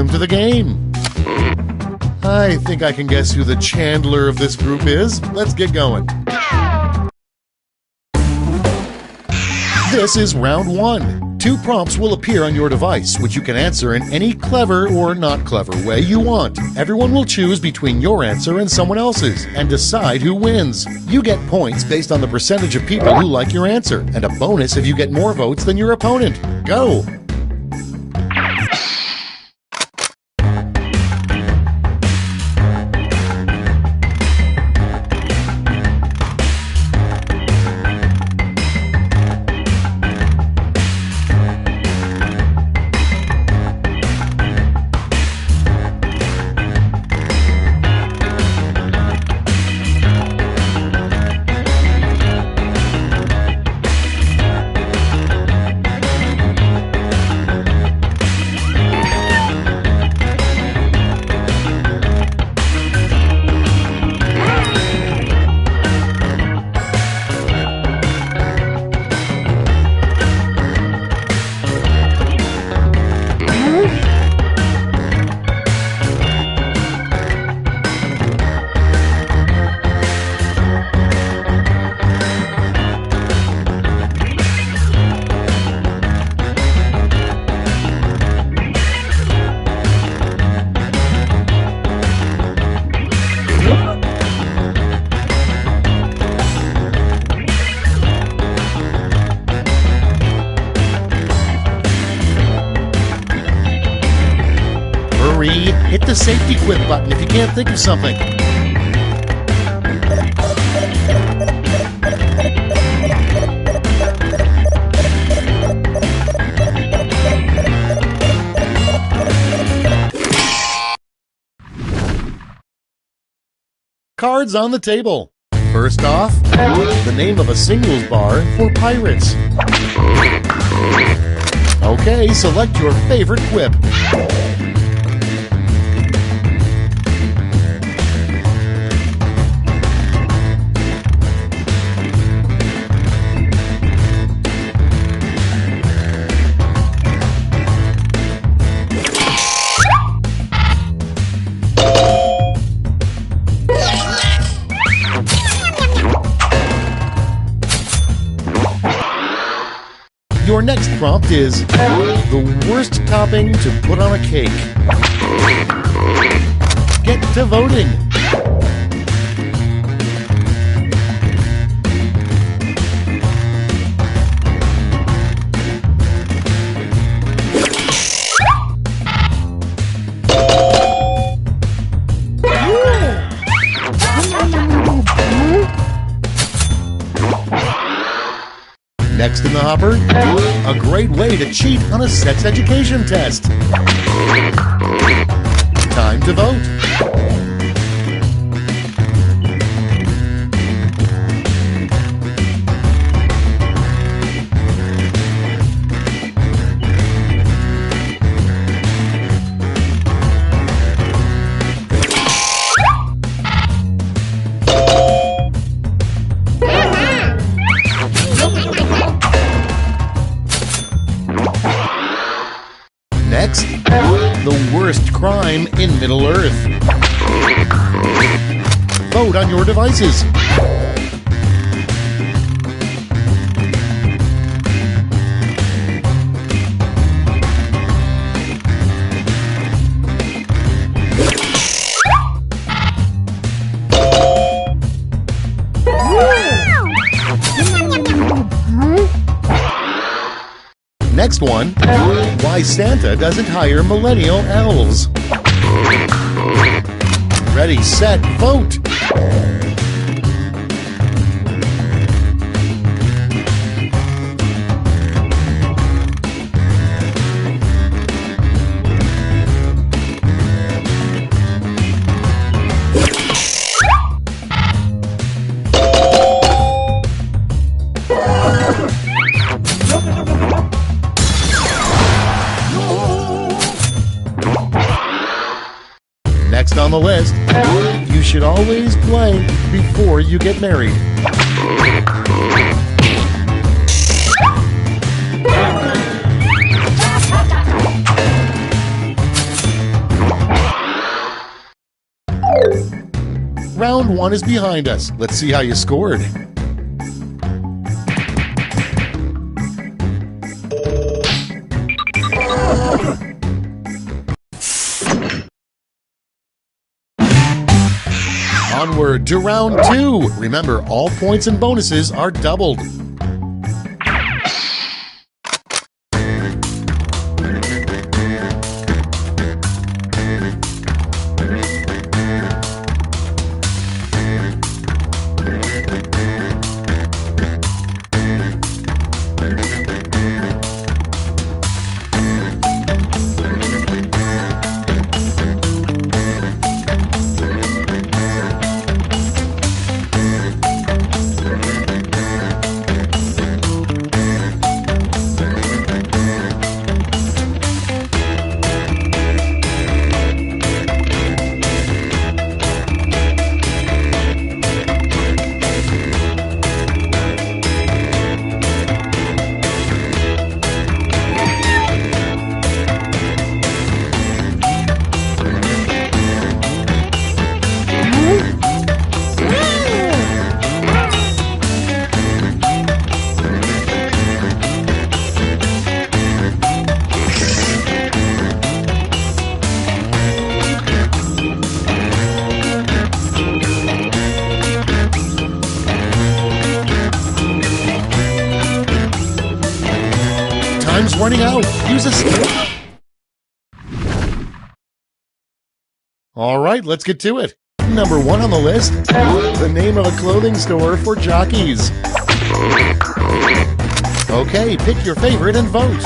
welcome to the game. I think I can guess who the Chandler of this group is. Let's get going. This is round 1. 2 prompts will appear on your device, which you can answer in any clever or not clever way you want. Everyone will choose between your answer and someone else's, and decide who wins. You get points based on the percentage of people who like your answer, and a bonus if you get more votes than your opponent. Go! Hit the safety quit button if you can't think of something. Cards on the table. First off, the name of a singles bar for pirates. Okay, select your favorite quip. Your next prompt is the worst topping to put on a cake. Get to voting. Next in the hopper, a great way to cheat on a sex education test. Time to vote. Next, the worst crime in Middle-earth. Vote on your devices. Next one, why Santa doesn't hire millennial elves. Ready, set, vote! Next on the list, you should always play before you get married. Round 1 is behind us. Let's see how you scored. Onward to round 2. Remember, all points and bonuses are doubled. Time's running out. Use a skill. All right, let's get to it. Number 1 on the list, the name of a clothing store for jockeys. Okay, pick your favorite and vote.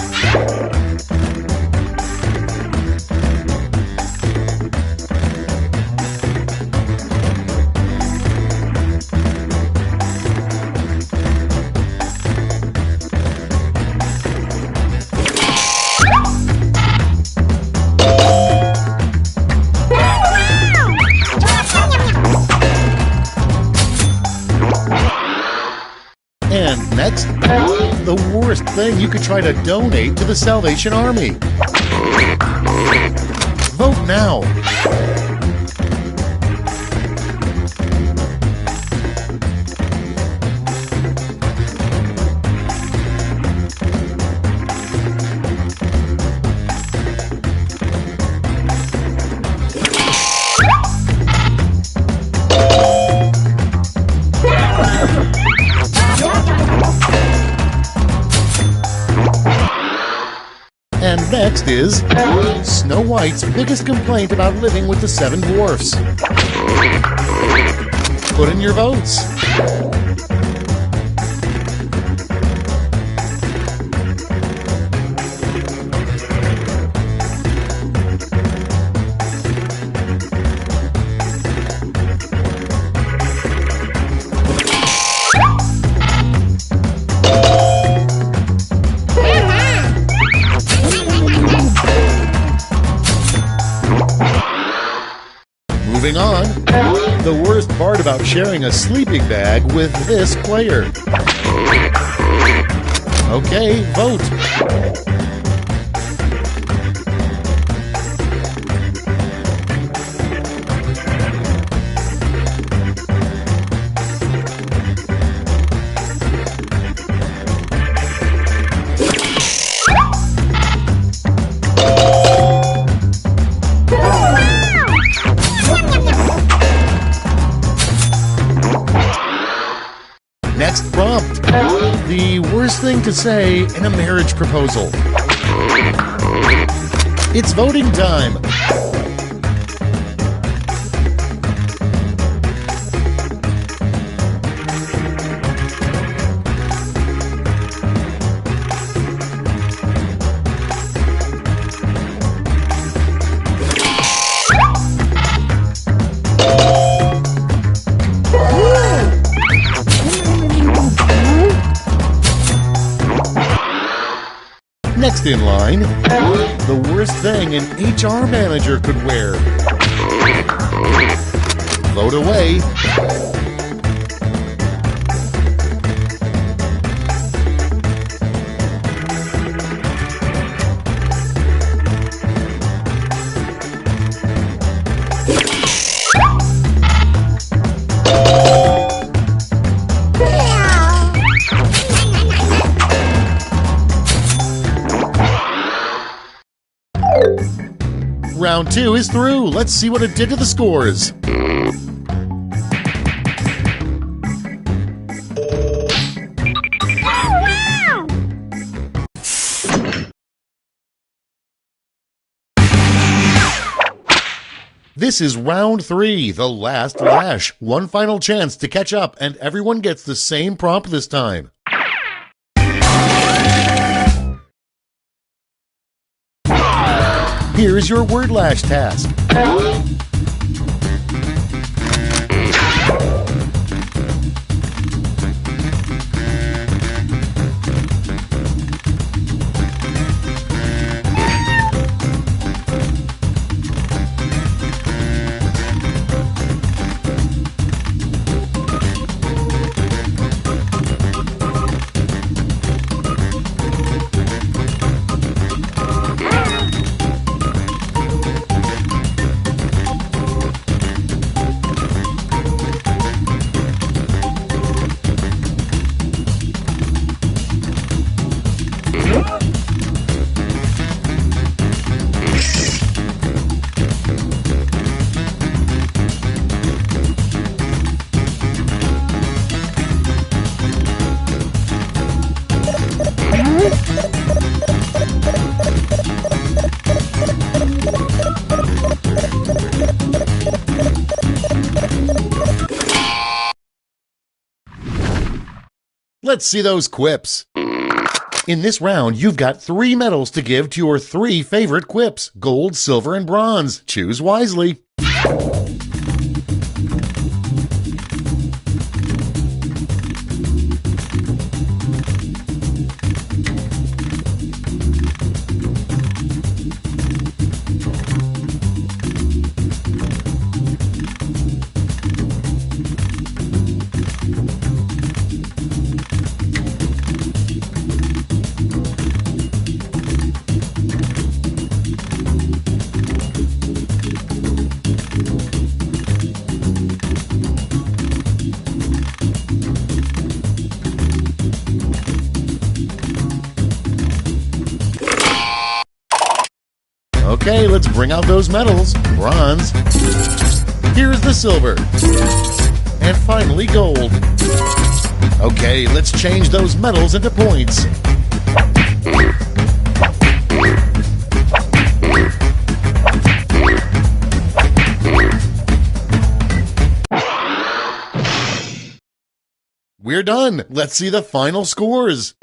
And next, the worst thing you could try to donate to the Salvation Army. Vote now. And next is Snow White's biggest complaint about living with the 7 dwarfs. Put in your votes. Moving on, the worst part about sharing a sleeping bag with this player. Okay, vote. Next prompt. The worst thing to say in a marriage proposal. It's voting time. Next in line, the worst thing an HR manager could wear. Vote away. Round 2 is through. Let's see what it did to the scores. This is round 3, the last lash. One final chance to catch up, and everyone gets the same prompt this time. Here is your word lash task. Let's see those quips. In this round, you've got 3 medals to give to your 3 favorite quips: gold, silver, and bronze. Choose wisely. Okay, let's bring out those medals. Bronze. Here's the silver. And finally, gold. Okay, let's change those medals into points. We're done. Let's see the final scores.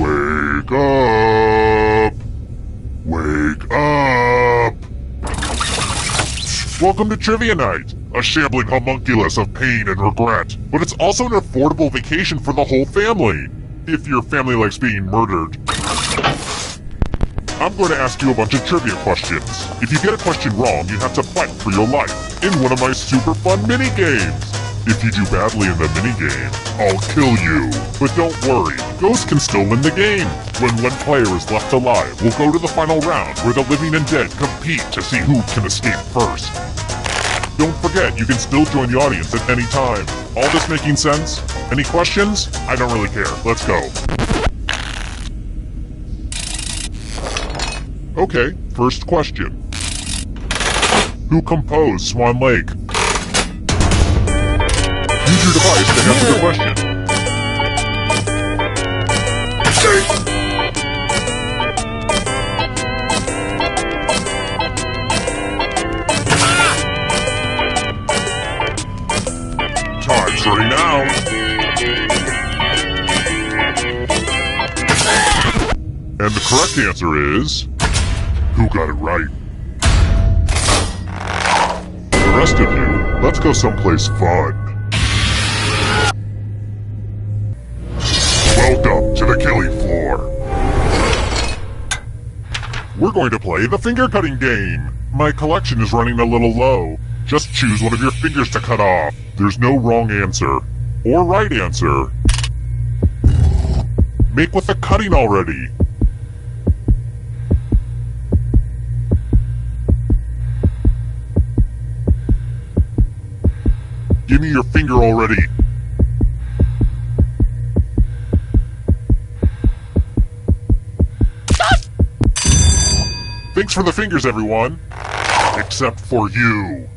Wake up! Wake up! Welcome to Trivia Night, a shambling homunculus of pain and regret, but it's also an affordable vacation for the whole family, if your family likes being murdered. I'm going to ask you a bunch of trivia questions. If you get a question wrong, you have to fight for your life in one of my super fun mini-games. If you do badly in the minigame, I'll kill you. But don't worry, ghosts can still win the game. When one player is left alive, we'll go to the final round where the living and dead compete to see who can escape first. Don't forget, you can still join the audience at any time. All this making sense? Any questions? I don't really care. Let's go. Okay, first question. Who composed Swan Lake? Use your device to answer the question. Time's running out. And the correct answer is... who got it right? The rest of you, let's go someplace fun. Welcome to the killing floor. We're going to play the finger cutting game. My collection is running a little low. Just choose one of your fingers to cut off. There's no wrong answer. Or right answer. Make with the cutting already. Give me your finger already. Thanks for the fingers, everyone. Except for you.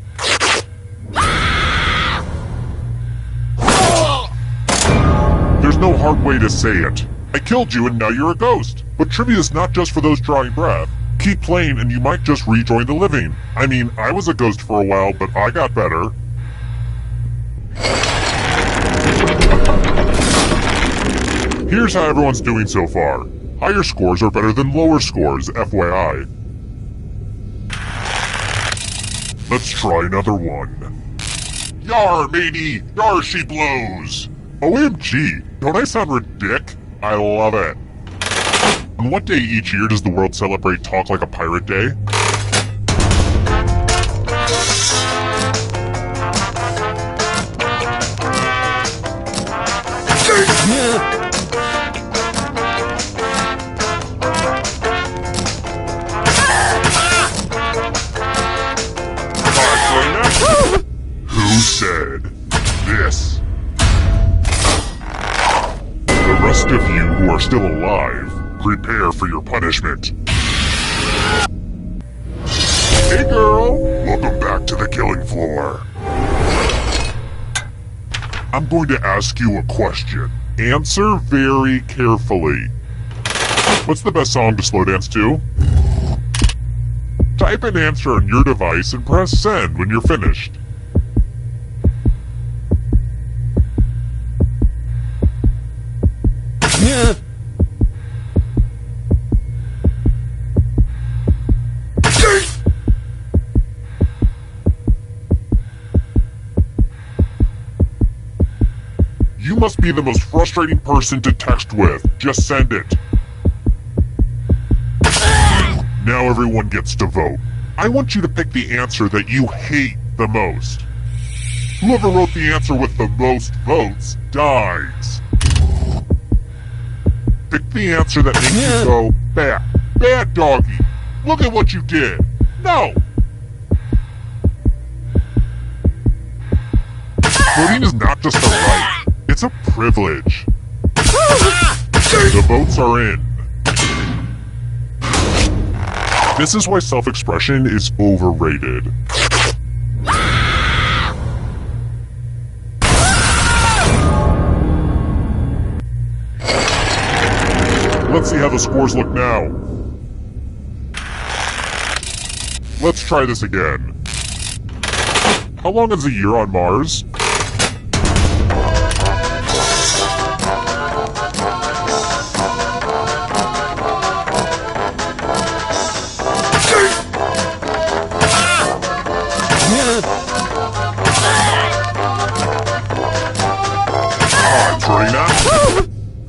There's no hard way to say it. I killed you and now you're a ghost. But trivia is not just for those drawing breath. Keep playing and you might just rejoin the living. I mean, I was a ghost for a while, but I got better. Here's how everyone's doing so far. Higher scores are better than lower scores, FYI. Let's try another one. Yar, matey! Yar, she blows! OMG, don't I sound ridic? I love it. On what day each year does the world celebrate Talk Like a Pirate Day? Who said this? The rest of you who are still alive, prepare for your punishment. Hey girl, welcome back to the killing floor. I'm going to ask you a question. Answer very carefully. What's the best song to slow dance to? Type an answer on your device and press send when you're finished. You must be the most frustrating person to text with. Just send it. Now everyone gets to vote. I want you to pick the answer that you hate the most. Whoever wrote the answer with the most votes dies. Pick the answer that makes you go, bad. Bad doggy. Look at what you did. No. Voting is not just a right. It's a privilege. The votes are in. This is why self-expression is overrated. Let's see how the scores look now. Let's try this again. How long is a year on Mars?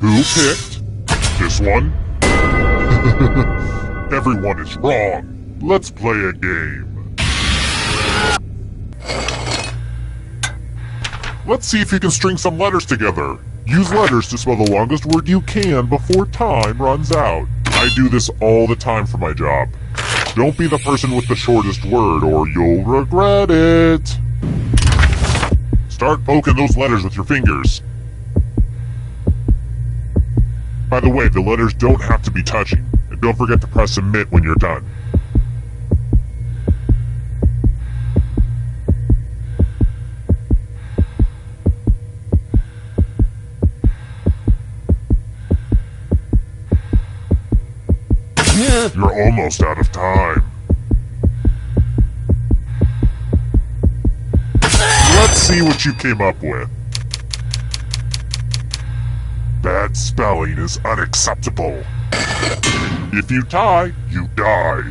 Who picked this one? Everyone is wrong. Let's play a game. Let's see if you can string some letters together. Use letters to spell the longest word you can before time runs out. I do this all the time for my job. Don't be the person with the shortest word or you'll regret it. Start poking those letters with your fingers. By the way, the letters don't have to be touching, and don't forget to press submit when you're done. You're almost out of time. Let's see what you came up with. Bad spelling is unacceptable. If you tie, you die.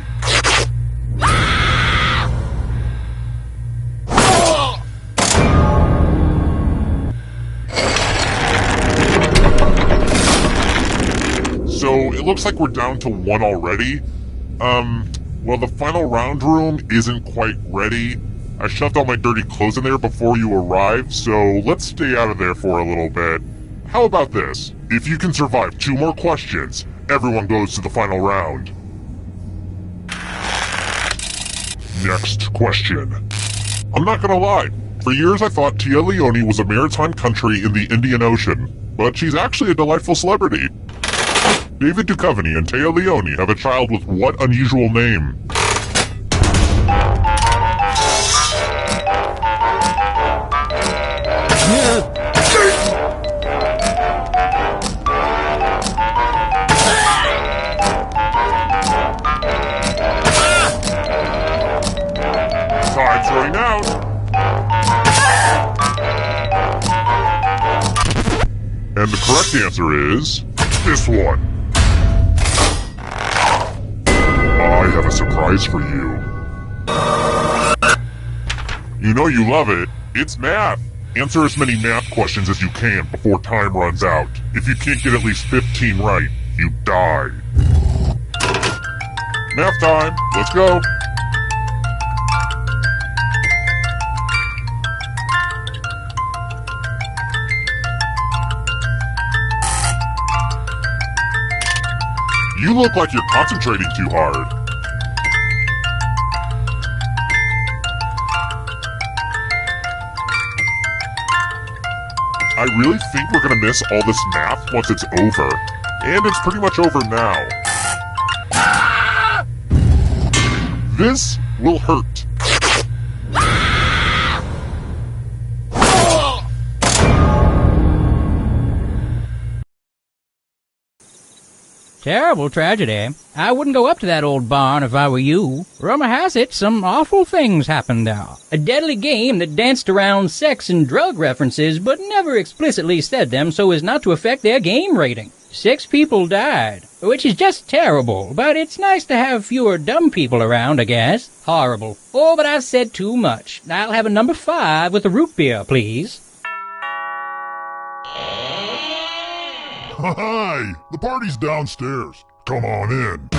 So, it looks like we're down to one already. Well, the final round room isn't quite ready. I shoved all my dirty clothes in there before you arrived, so let's stay out of there for a little bit. How about this? If you can survive 2 more questions, everyone goes to the final round. Next question. I'm not gonna lie. For years I thought Tia Leone was a maritime country in the Indian Ocean, but she's actually a delightful celebrity. David Duchovny and Tia Leone have a child with what unusual name? Time's running out. And the correct answer is this one. I have a surprise for you. You know you love it. It's math. Answer as many math questions as you can before time runs out. If you can't get at least 15 right, you die. Math time. Let's go. You look like you're concentrating too hard. I really think we're gonna miss all this math once it's over. And it's pretty much over now. This will hurt. Terrible tragedy. I wouldn't go up to that old barn if I were you. Rumor has it some awful things happened there. A deadly game that danced around sex and drug references but never explicitly said them so as not to affect their game rating. 6 people died, which is just terrible, but it's nice to have fewer dumb people around, I guess. Horrible. Oh, but I've said too much. I'll have a number 5 with a root beer, please. Hi! The party's downstairs. Come on in.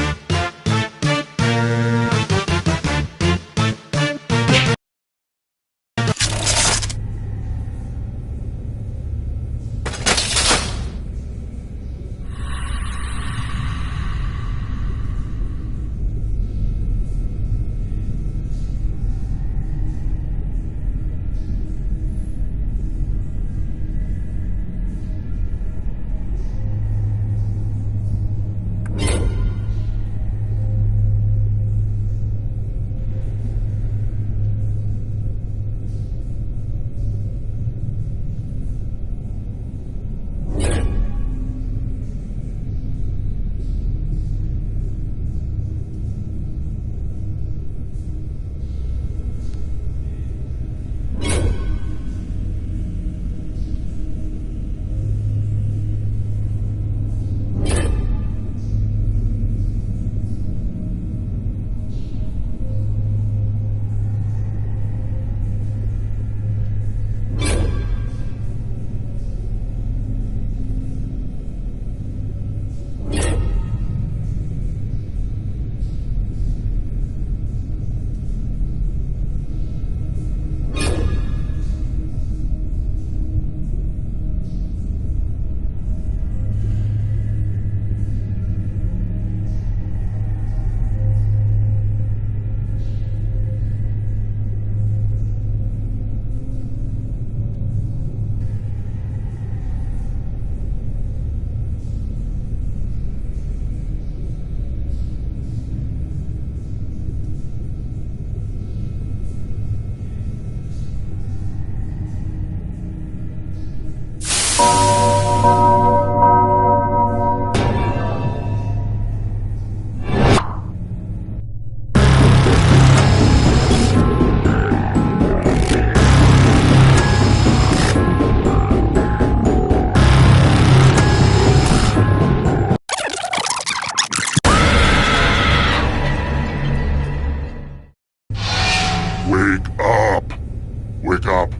Wake up.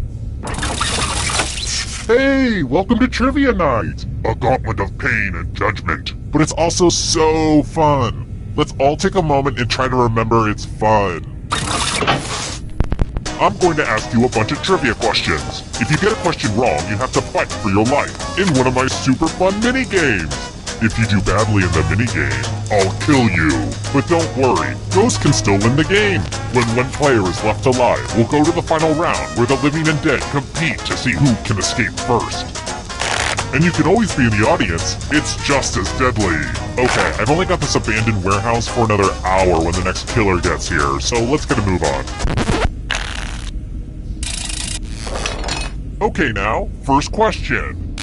Hey, welcome to Trivia Night! A gauntlet of pain and judgment. But it's also so fun. Let's all take a moment and try to remember it's fun. I'm going to ask you a bunch of trivia questions. If you get a question wrong, you have to fight for your life in one of my super fun mini-games. If you do badly in the minigame, I'll kill you. But don't worry, ghosts can still win the game. When one player is left alive, we'll go to the final round where the living and dead compete to see who can escape first. And you can always be in the audience, it's just as deadly. Okay, I've only got this abandoned warehouse for another hour when the next killer gets here, so let's get a move on. Okay now, first question.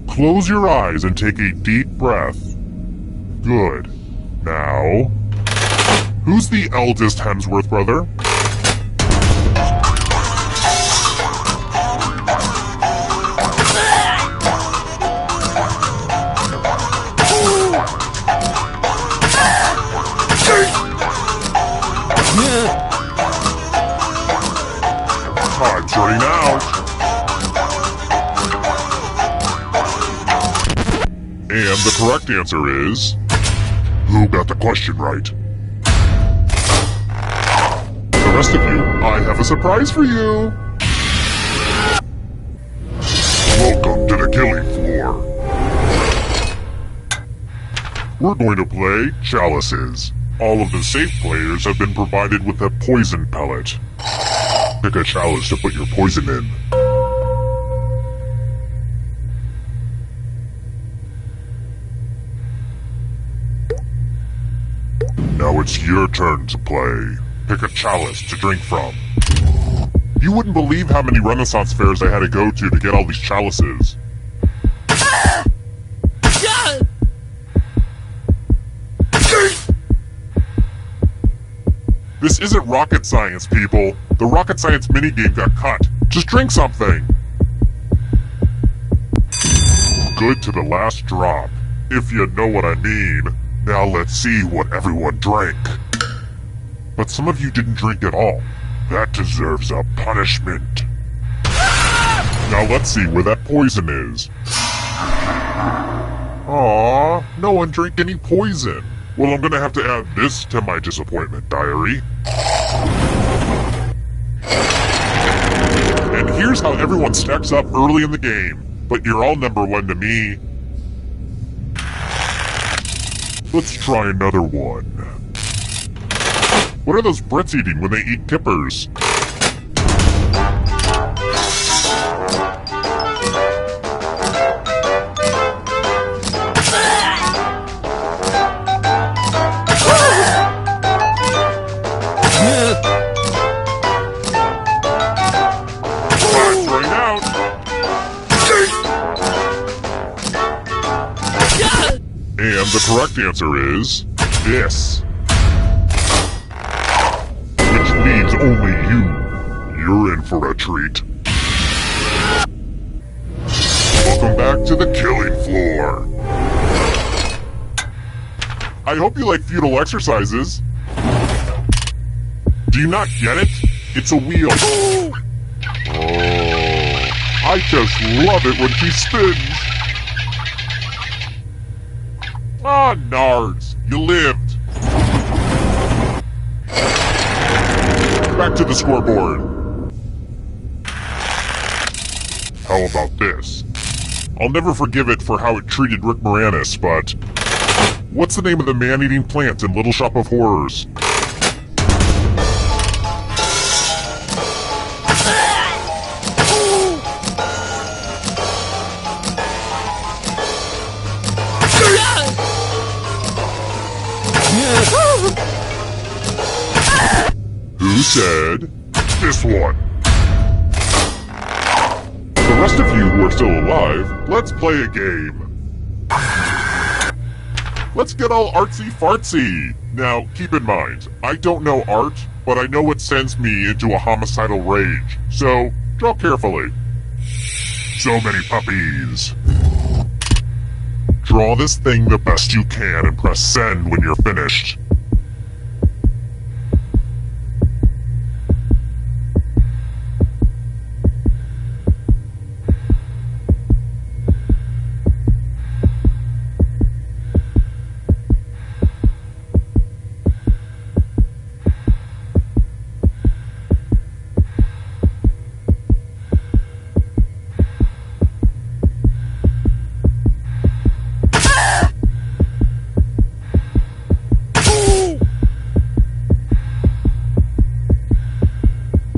Close your eyes and take a deep breath. Good. Now, who's the eldest Hemsworth brother? Time's running out. And the correct answer is... Who got the question right? The rest of you, I have a surprise for you! Welcome to the killing floor. We're going to play Chalices. All of the safe players have been provided with a poison pellet. Pick a chalice to put your poison in. Now it's your turn to play. Pick a chalice to drink from. You wouldn't believe how many Renaissance fairs I had to go to get all these chalices. This isn't rocket science, people. The rocket science minigame got cut. Just drink something. Good to the last drop, if you know what I mean. Now let's see what everyone drank. But some of you didn't drink at all. That deserves a punishment. Now let's see where that poison is. Aww, no one drank any poison. Well, I'm gonna have to add this to my disappointment diary. And here's how everyone stacks up early in the game. But you're all number one to me. Let's try another one. What are those Brits eating when they eat kippers? Time's running out. And the correct answer is this. Which leaves only you. You're in for a treat. Welcome back to the killing floor. I hope you like feudal exercises. Do you not get it? It's a wheel. Oh, I just love it when she spins. Ah, nards, you lived. Back to the scoreboard. How about this? I'll never forgive it for how it treated Rick Moranis, but what's the name of the man-eating plant in Little Shop of Horrors? Who said this one? The rest of you who are still alive, let's play a game. Let's get all artsy-fartsy. Now, keep in mind, I don't know art, but I know it sends me into a homicidal rage. So, draw carefully. So many puppies. Draw this thing the best you can and press send when you're finished.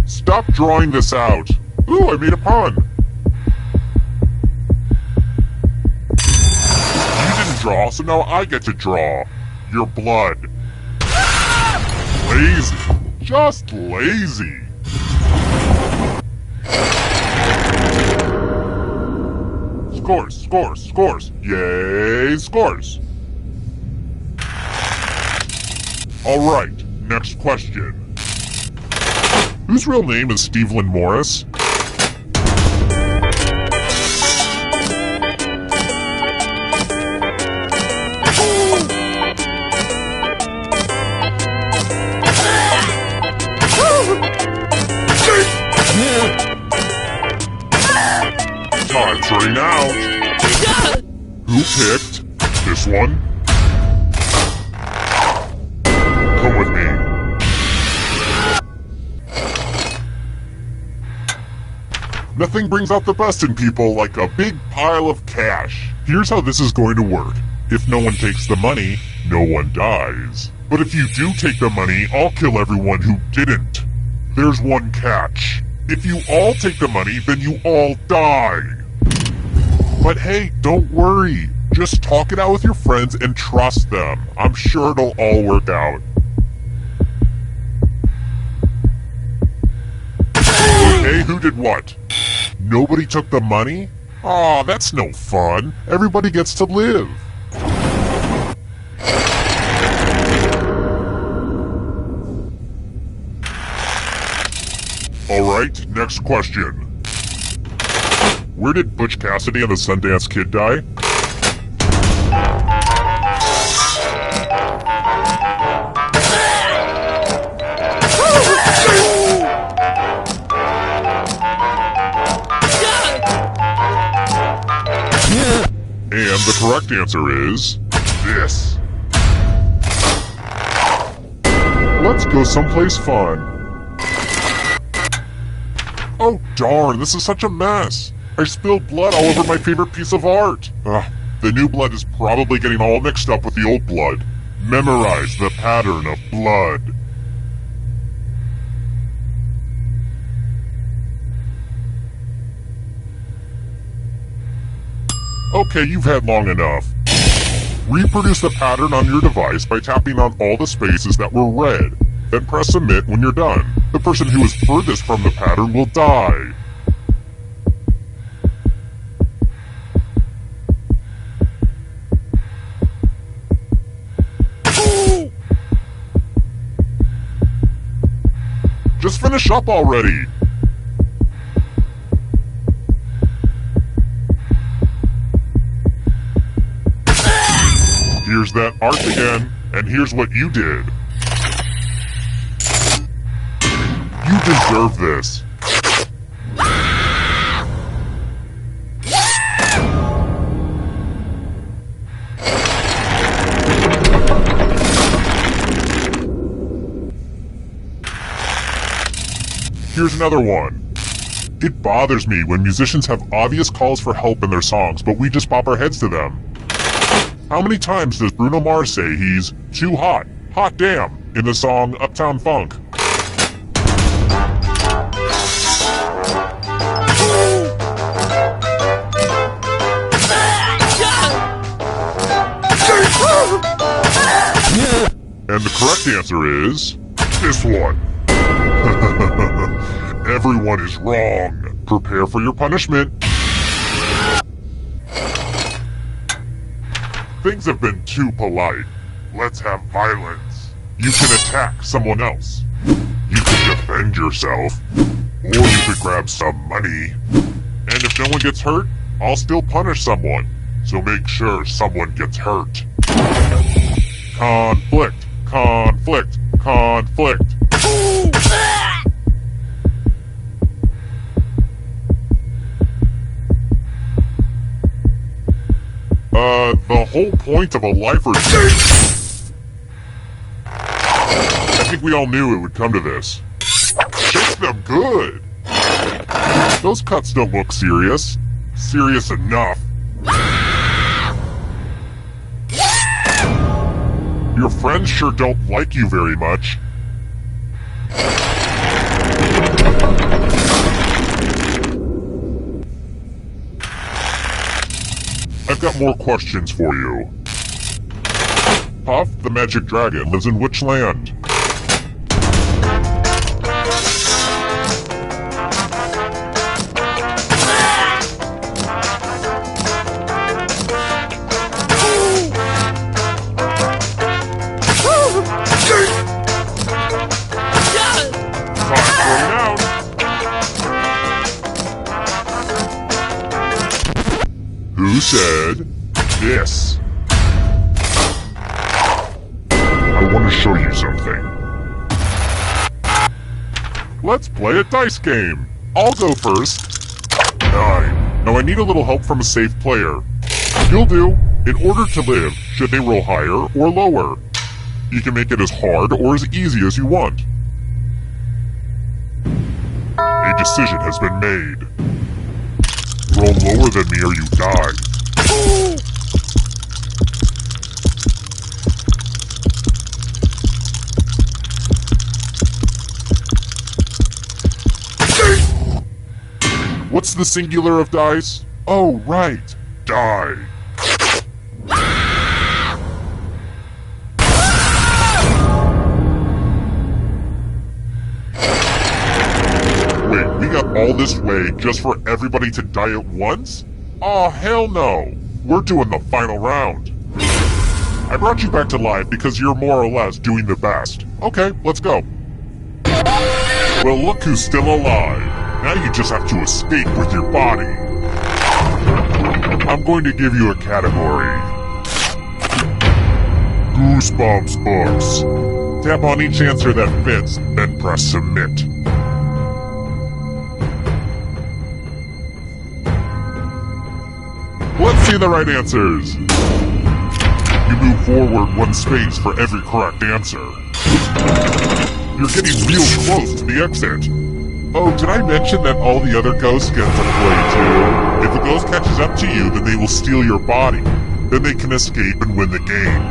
Stop drawing this out. Ooh, I made a pun. You didn't draw, so now I get to draw. Your blood. Lazy. Just lazy. Scores, scores, scores. Yay, scores. Alright, next question. Whose real name is Stevelyn Morris? Time's running out. Who picked this one? Come with me. Nothing brings out the best in people like a big pile of cash. Here's how this is going to work. If no one takes the money, no one dies. But if you do take the money, I'll kill everyone who didn't. There's one catch. If you all take the money, then you all die. But hey, don't worry. Just talk it out with your friends and trust them. I'm sure it'll all work out. Okay, who did what? Nobody took the money? Aw, that's no fun. Everybody gets to live. Alright, next question. Where did Butch Cassidy and the Sundance Kid die? And the correct answer is this. Let's go someplace fun. Oh darn, this is such a mess. I spilled blood all over my favorite piece of art. The new blood is probably getting all mixed up with the old blood. Memorize the pattern of blood. Okay, you've had long enough. Reproduce the pattern on your device by tapping on all the spaces that were red. Then press submit when you're done. The person who is furthest from the pattern will die. Just finish up already! Here's that art again, and here's what you did. You deserve this. Here's another one. It bothers me when musicians have obvious calls for help in their songs, but we just bop our heads to them. How many times does Bruno Mars say he's too hot, hot damn, in the song Uptown Funk? And the correct answer is this one. Everyone is wrong. Prepare for your punishment. Things have been too polite. Let's have violence. You can attack someone else. You can defend yourself. Or you could grab some money. And if no one gets hurt, I'll still punish someone. So make sure someone gets hurt. Conflict, conflict, conflict. The whole point of a life or death. I think we all knew it would come to this. Shake them good. Those cuts don't look serious. Serious enough. Your friends sure don't like you very much. I've got more questions for you. Puff, the magic dragon, lives in which land? Who said this? I want to show you something. Let's play a dice game. I'll go first. 9. Now I need a little help from a safe player. You'll do. In order to live, should they roll higher or lower? You can make it as hard or as easy as you want. A decision has been made. Roll lower than me or you die. What's the singular of dice? Oh, right. Die. Wait, we got all this way just for everybody to die at once? Oh, hell no. We're doing the final round. I brought you back to life because you're more or less doing the best. Okay, let's go. Well, look who's still alive. Now you just have to escape with your body. I'm going to give you a category. Goosebumps books. Tap on each answer that fits, then press submit. Let's see the right answers. You move forward 1 space for every correct answer. You're getting real close to the exit. Oh, did I mention that all the other ghosts get to play too? If the ghost catches up to you, then they will steal your body. Then they can escape and win the game.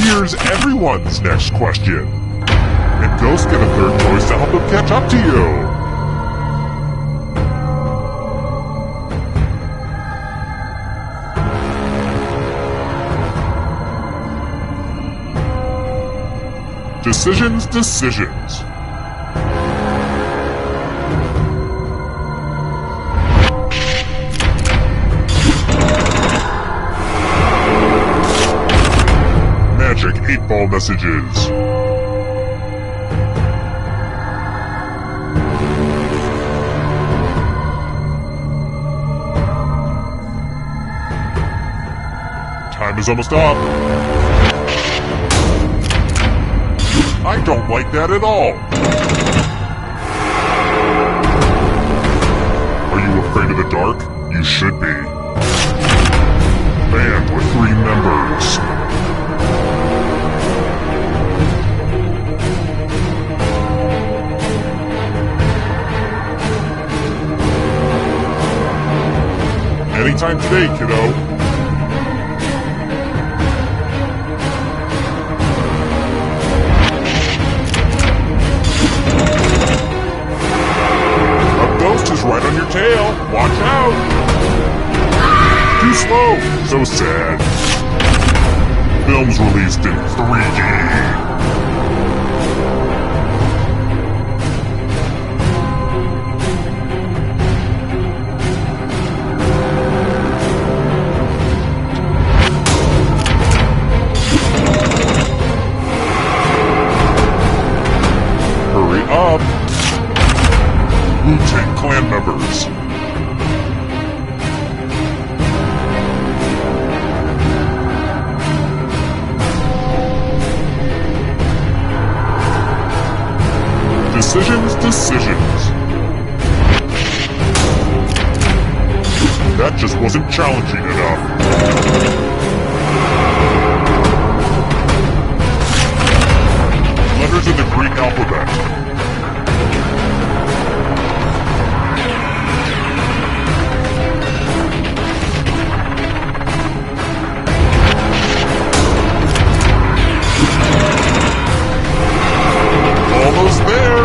Here's everyone's next question. And ghosts get a third choice to help them catch up to you. Decisions. Magic 8-ball messages. Time is almost up. I don't like that at all. Are you afraid of the dark? You should be. Band with 3 members. Anytime today, kiddo. Is right on your tail. Watch out! Too slow. So sad. Films released in 3D. Hurry up. Wu-Tang Clan members. Decisions. That just wasn't challenging enough. Letters in the Greek alphabet. Almost there!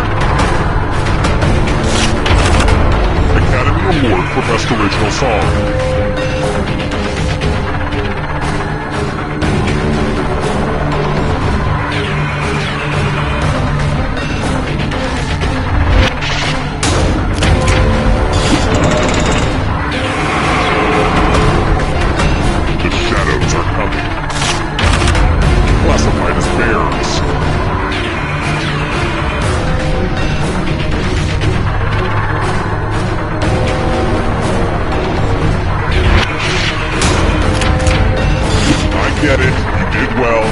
Academy Award for Best Original Song. The shadows are coming. Classified as bears. Get it, you did well.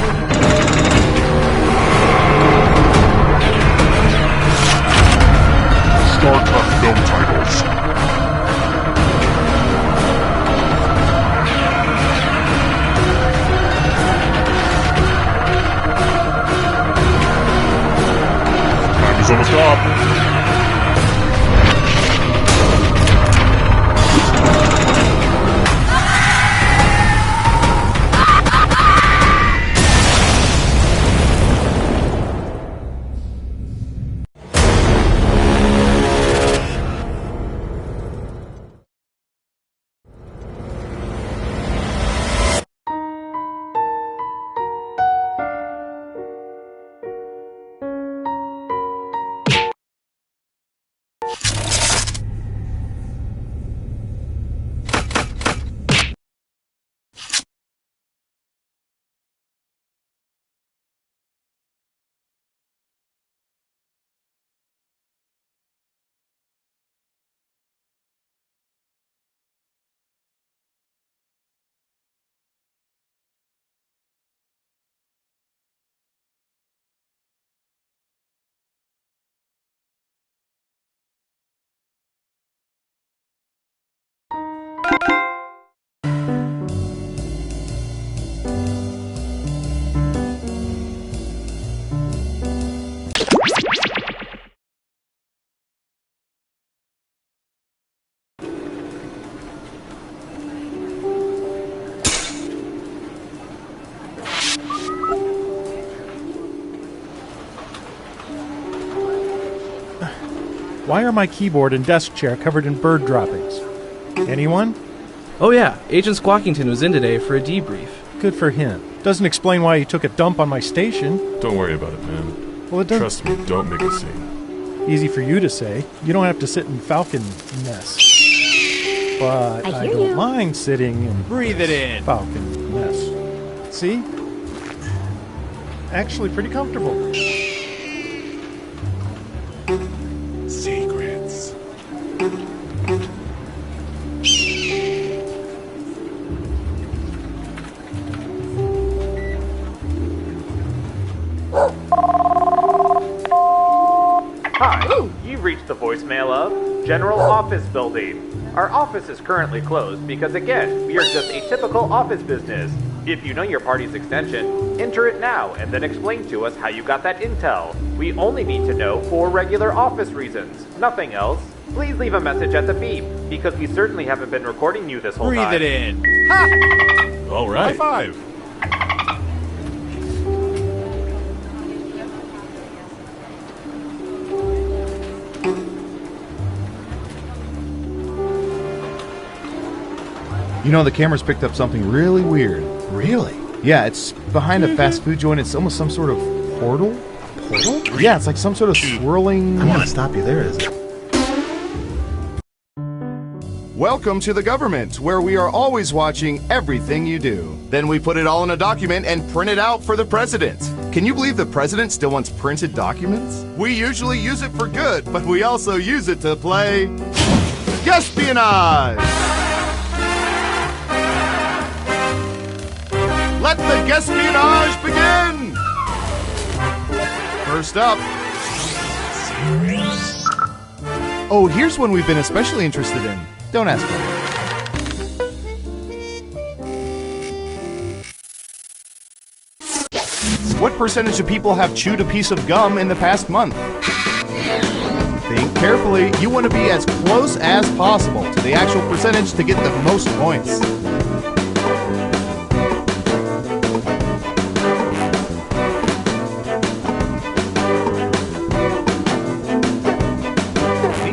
Star Trek film titles. Time is almost up. Why are my keyboard and desk chair covered in bird droppings? Anyone? Oh yeah, Agent Squawkington was in today for a debrief. Good for him. Doesn't explain why he took a dump on my station. Don't worry about it, man. Well, it doesn't. Trust me, don't make a scene. Easy for you to say. You don't have to sit in Falcon mess. But I don't mind sitting in Breathe it in. Falcon mess. See? Actually pretty comfortable. Secrets. Hi, you've reached the voicemail of General Office Building. Our office is currently closed because, again, we are just a typical office business. If you know your party's extension, enter it now and then explain to us how you got that intel. We only need to know for regular office reasons, nothing else. Please leave a message at the beep, because we certainly haven't been recording you this whole time. Breathe it in. All right. High five. You know, the camera's picked up something really weird. Really? Yeah, it's behind a fast food joint. It's almost some sort of portal. Portal? Yeah, it's like some sort of swirling... I'm gonna stop you there, is it? Welcome to the government, where we are always watching everything you do. Then we put it all in a document and print it out for the president. Can you believe the president still wants printed documents? We usually use it for good, but we also use it to play... espionage! Let the espionage begin! First up... Oh, here's one we've been especially interested in. Don't ask me. What percentage of people have chewed a piece of gum in the past month? Think carefully. You want to be as close as possible to the actual percentage to get the most points.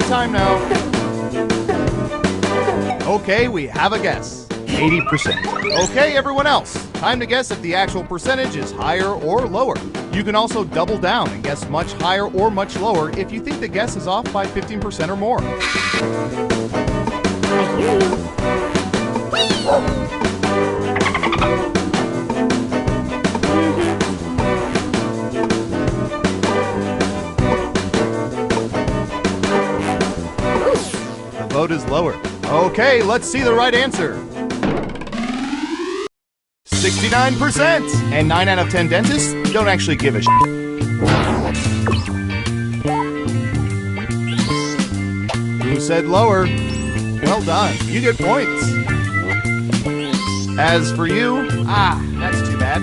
Time now. Okay, we have a guess. 80%. Okay, everyone else. Time to guess if the actual percentage is higher or lower. You can also double down and guess much higher or much lower if you think the guess is off by 15% or more. The vote is lower. Okay, let's see the right answer. 69%! And 9 out of 10 dentists don't actually give a shit. Who said lower? Well done. You get points. As for you, that's too bad.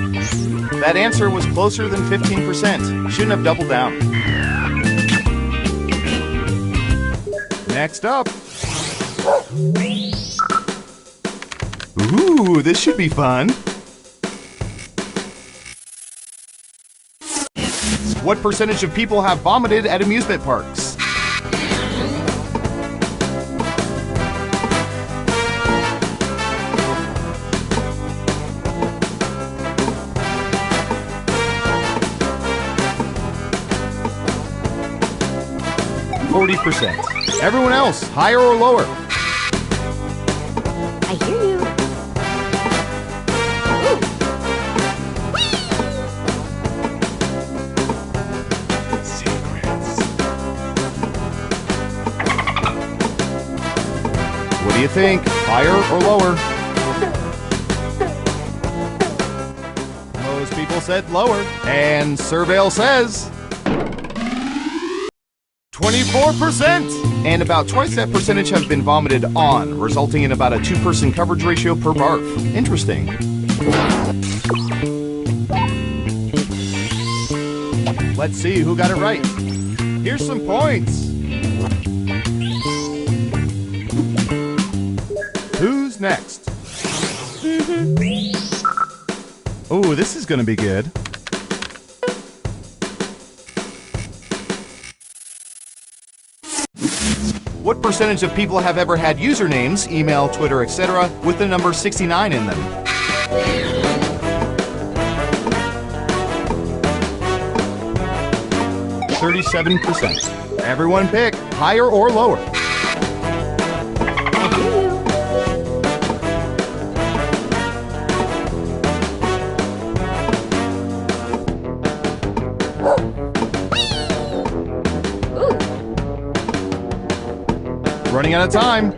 That answer was closer than 15%. Shouldn't have doubled down. Next up. Ooh, this should be fun. What percentage of people have vomited at amusement parks? %. Everyone else, higher or lower? I hear you. Secrets. What do you think? Higher or lower? Most people said lower. And Surveil says 24%! And about twice that percentage have been vomited on, resulting in about a 2-person coverage ratio per barf. Interesting. Let's see who got it right. Here's some points. Who's next? Oh, this is gonna be good. What percentage of people have ever had usernames, email, Twitter, etc., with the number 69 in them? 37%. Everyone pick higher or lower. Running out of time.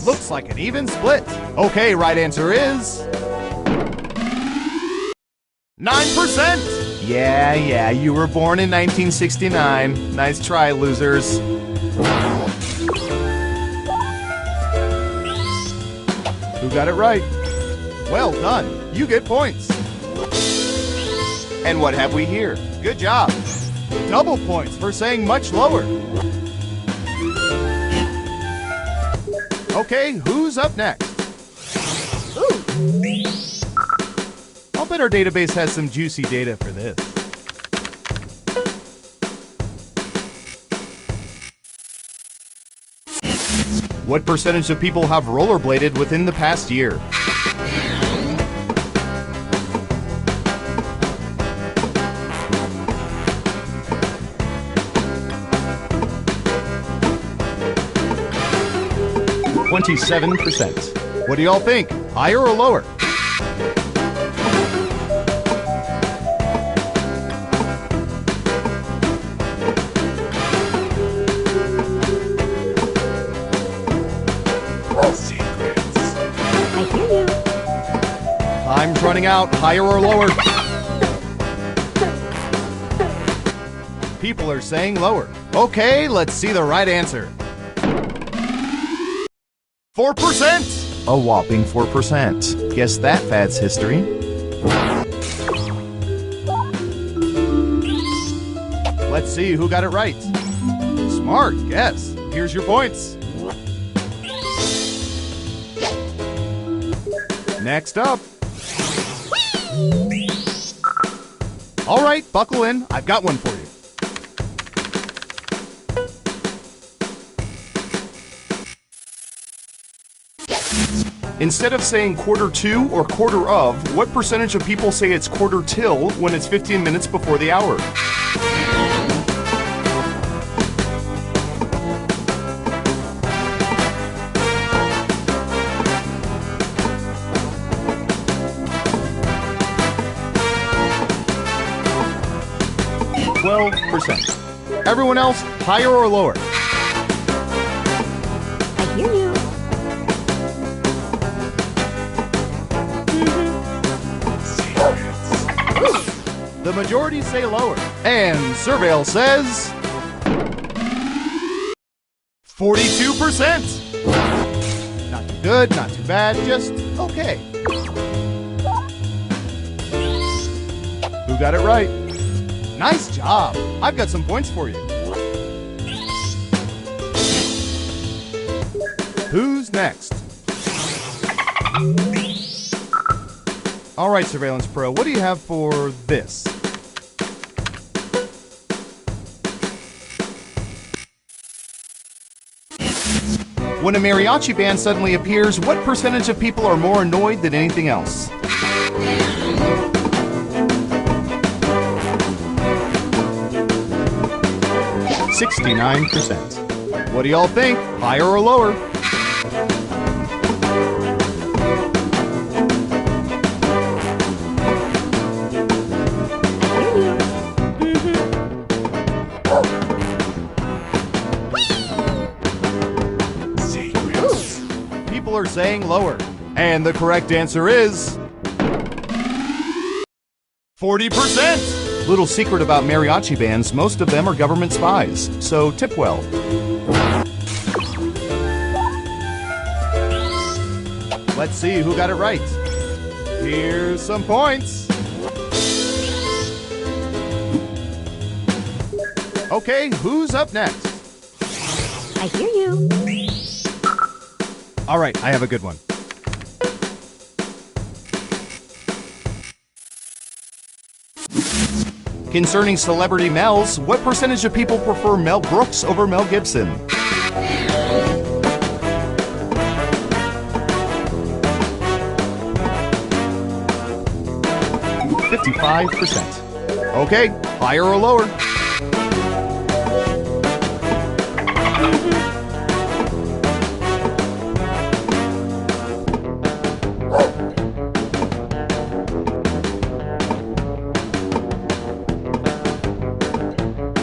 Looks like an even split. Okay, right answer is 9%. Yeah, you were born in 1969. Nice try, losers. Who got it right? Well done. You get points. And what have we here? Good job. Double points for saying much lower. Okay, who's up next? I'll bet our database has some juicy data for this. What percentage of people have rollerbladed within the past year? %. What do y'all think? Higher or lower? I hear you. Time's running out. Higher or lower? People are saying lower. Okay, let's see the right answer. 4%! A whopping 4%. Guess that fad's history. Let's see who got it right. Smart guess. Here's your points. Next up. All right, buckle in. I've got one for you. Instead of saying quarter to or quarter of, what percentage of people say it's quarter till when it's 15 minutes before the hour? %. Everyone else, higher or lower? I hear you. The majority say lower. And Surveil says 42%. Not too good, not too bad, just okay. Who got it right? Nice job. I've got some points for you. Who's next? All right, Surveillance Pro, what do you have for this? When a mariachi band suddenly appears, what percentage of people are more annoyed than anything else? %. What do y'all think? Higher or lower? People are saying lower. And the correct answer is 40%. Little secret about mariachi bands, most of them are government spies, so tip well. Let's see who got it right. Here's some points. Okay, who's up next? I hear you. All right, I have a good one. Concerning celebrity Mels, what percentage of people prefer Mel Brooks over Mel Gibson? 55%. Okay, higher or lower?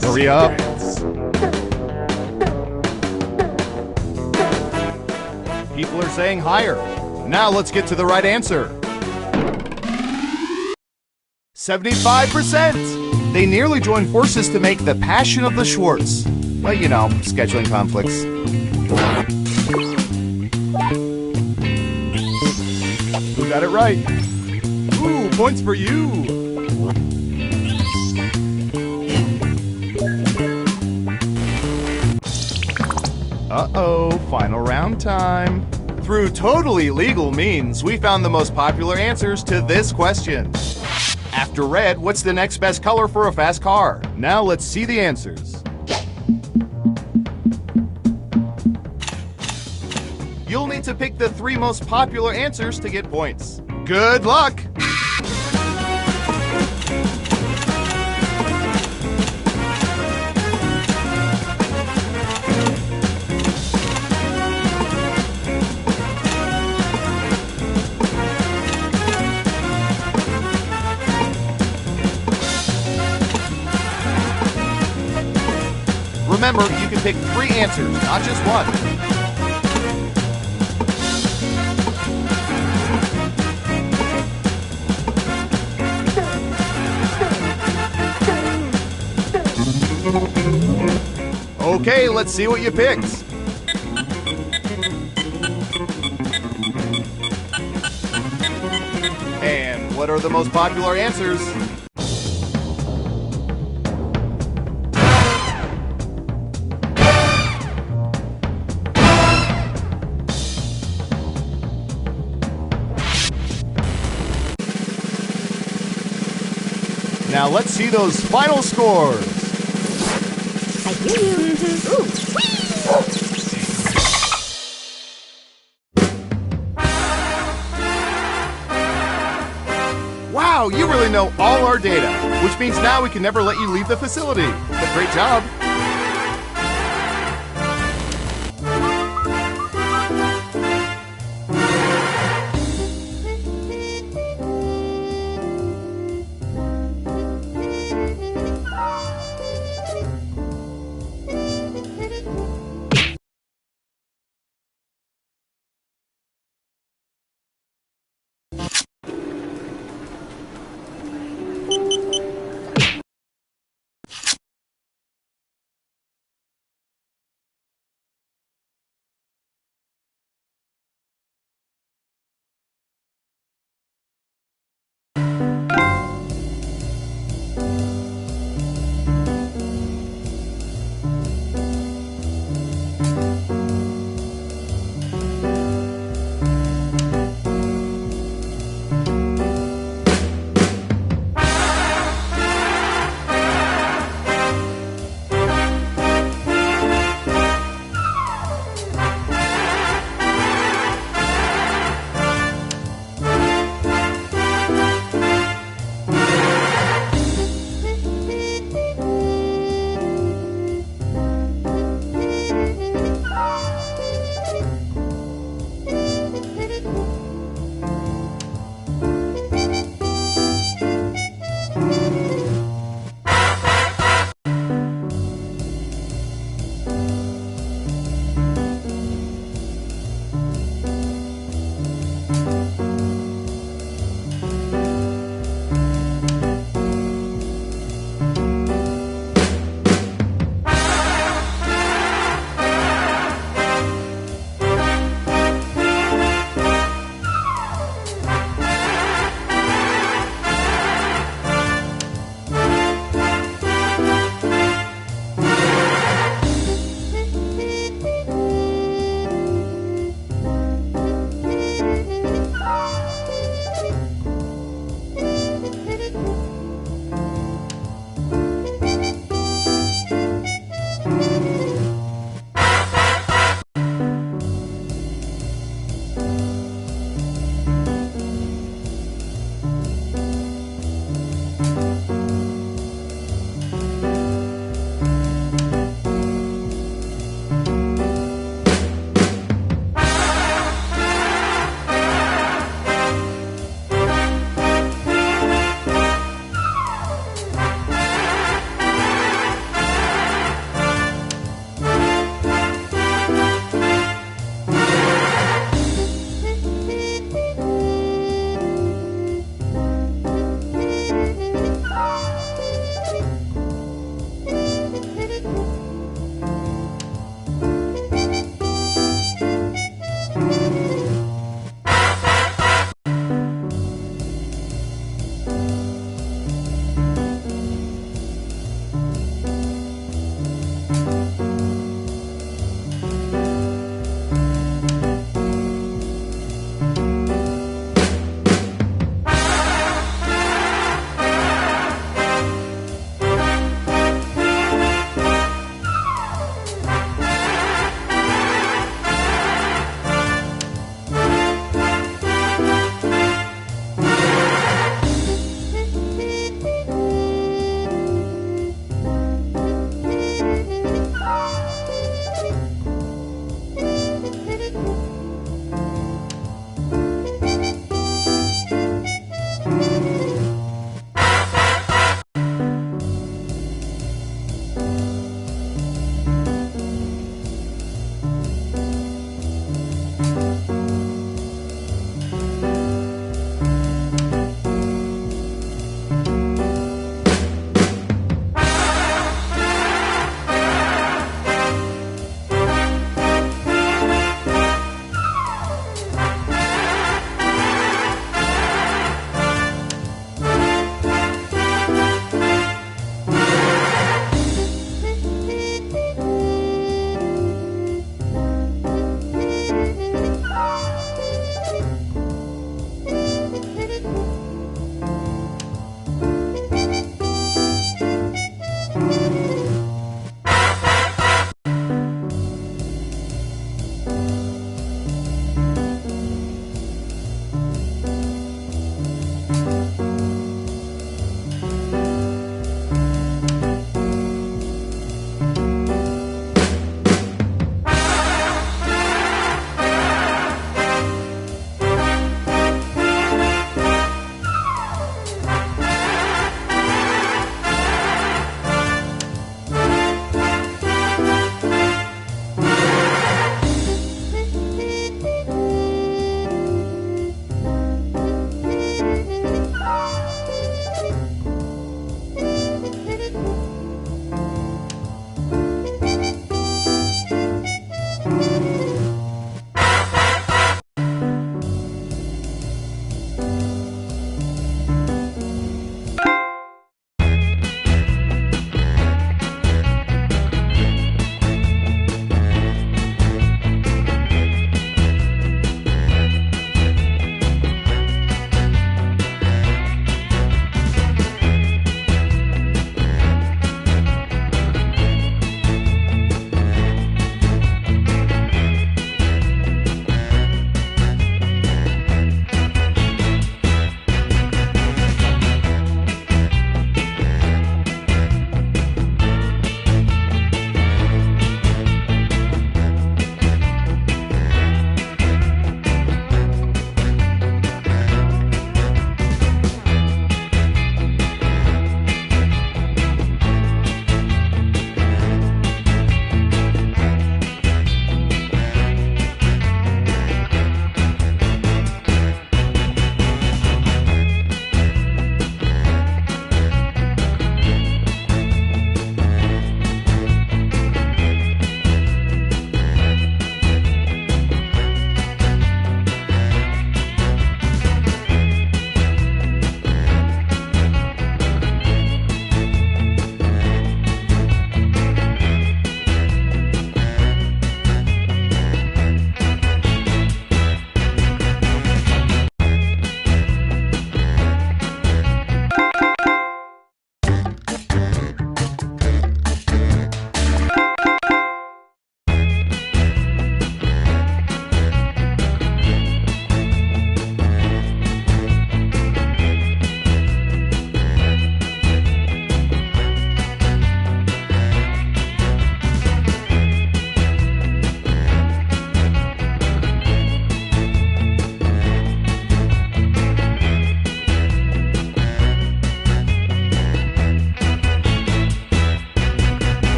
Hurry up. People are saying higher. Now let's get to the right answer. 75%! They nearly joined forces to make The Passion of the Schwartz. Well, you know, scheduling conflicts. Who got it right? Ooh, points for you! Uh-oh, final round time. Through totally legal means, we found the most popular answers to this question. After red, what's the next best color for a fast car? Now let's see the answers. You'll need to pick the 3 most popular answers to get points. Good luck! Remember, you can pick 3 answers, not just one. Okay, let's see what you picked. And what are the most popular answers? Now let's see those final scores. I hear you. Ooh. Wow, you really know all our data, which means now we can never let you leave the facility. But great job.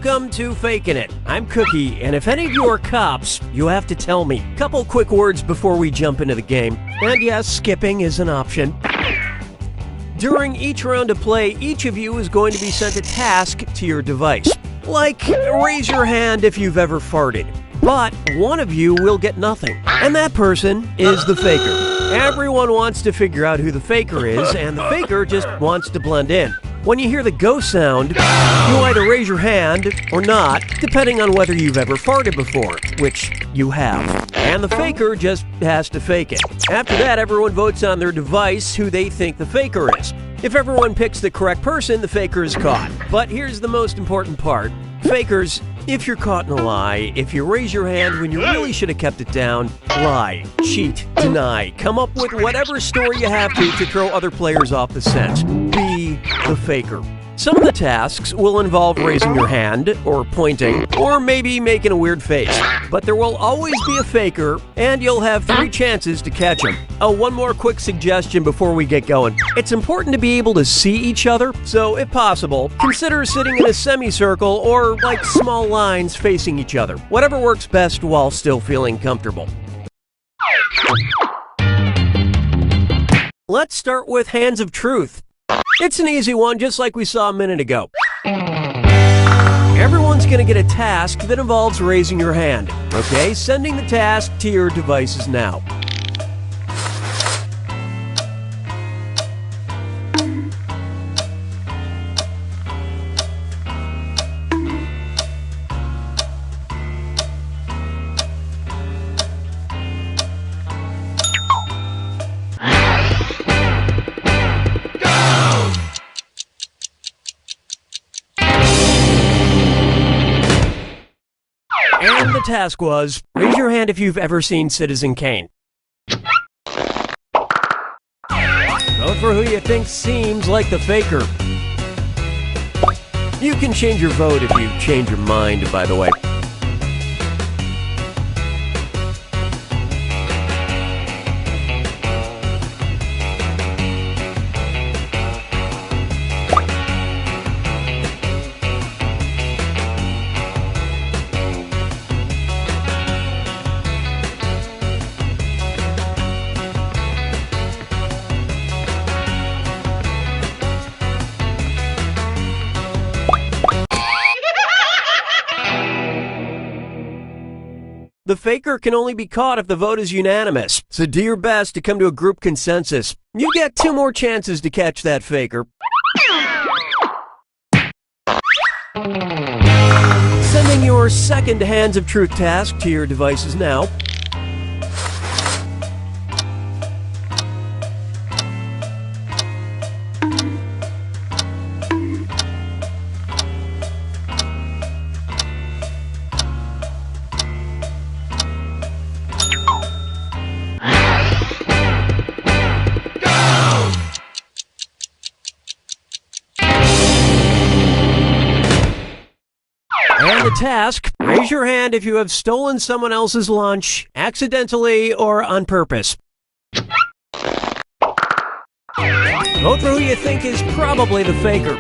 Welcome to Faking It. I'm Cookie, and if any of you are cops, you have to tell me. Couple quick words before we jump into the game. And yes, skipping is an option. During each round of play, each of you is going to be sent a task to your device. Like, raise your hand if you've ever farted. But one of you will get nothing. And that person is the faker. Everyone wants to figure out who the faker is, and the faker just wants to blend in. When you hear the go sound, you either raise your hand or not, depending on whether you've ever farted before, which you have. And the faker just has to fake it. After that, everyone votes on their device who they think the faker is. If everyone picks the correct person, the faker is caught. But here's the most important part. Fakers, if you're caught in a lie, if you raise your hand when you really should have kept it down, lie, cheat, deny, come up with whatever story you have to throw other players off the scent. Be the faker. Some of the tasks will involve raising your hand, or pointing, or maybe making a weird face. But there will always be a faker, and you'll have 3 chances to catch him. Oh, one more quick suggestion before we get going. It's important to be able to see each other, so if possible, consider sitting in a semicircle or like small lines facing each other. Whatever works best while still feeling comfortable. Let's start with Hands of Truth. It's an easy one, just like we saw a minute ago. Everyone's going to get a task that involves raising your hand. Okay, sending the task to your devices now. And the task was, raise your hand if you've ever seen Citizen Kane. Vote for who you think seems like the faker. You can change your vote if you change your mind, by the way. The faker can only be caught if the vote is unanimous, so do your best to come to a group consensus. You get 2 more chances to catch that faker. Sending your second Hands of Truth task to your devices now. And the task, raise your hand if you have stolen someone else's lunch, accidentally or on purpose. Vote for who you think is probably the faker.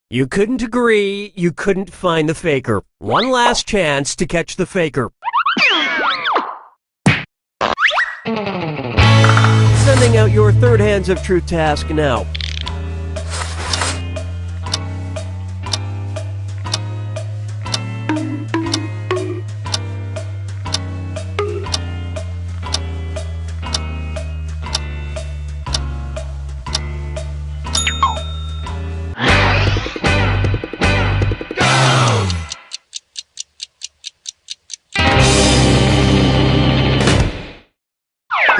You couldn't agree, you couldn't find the faker. One last chance to catch the faker. Sending out your third Hands of Truth task now.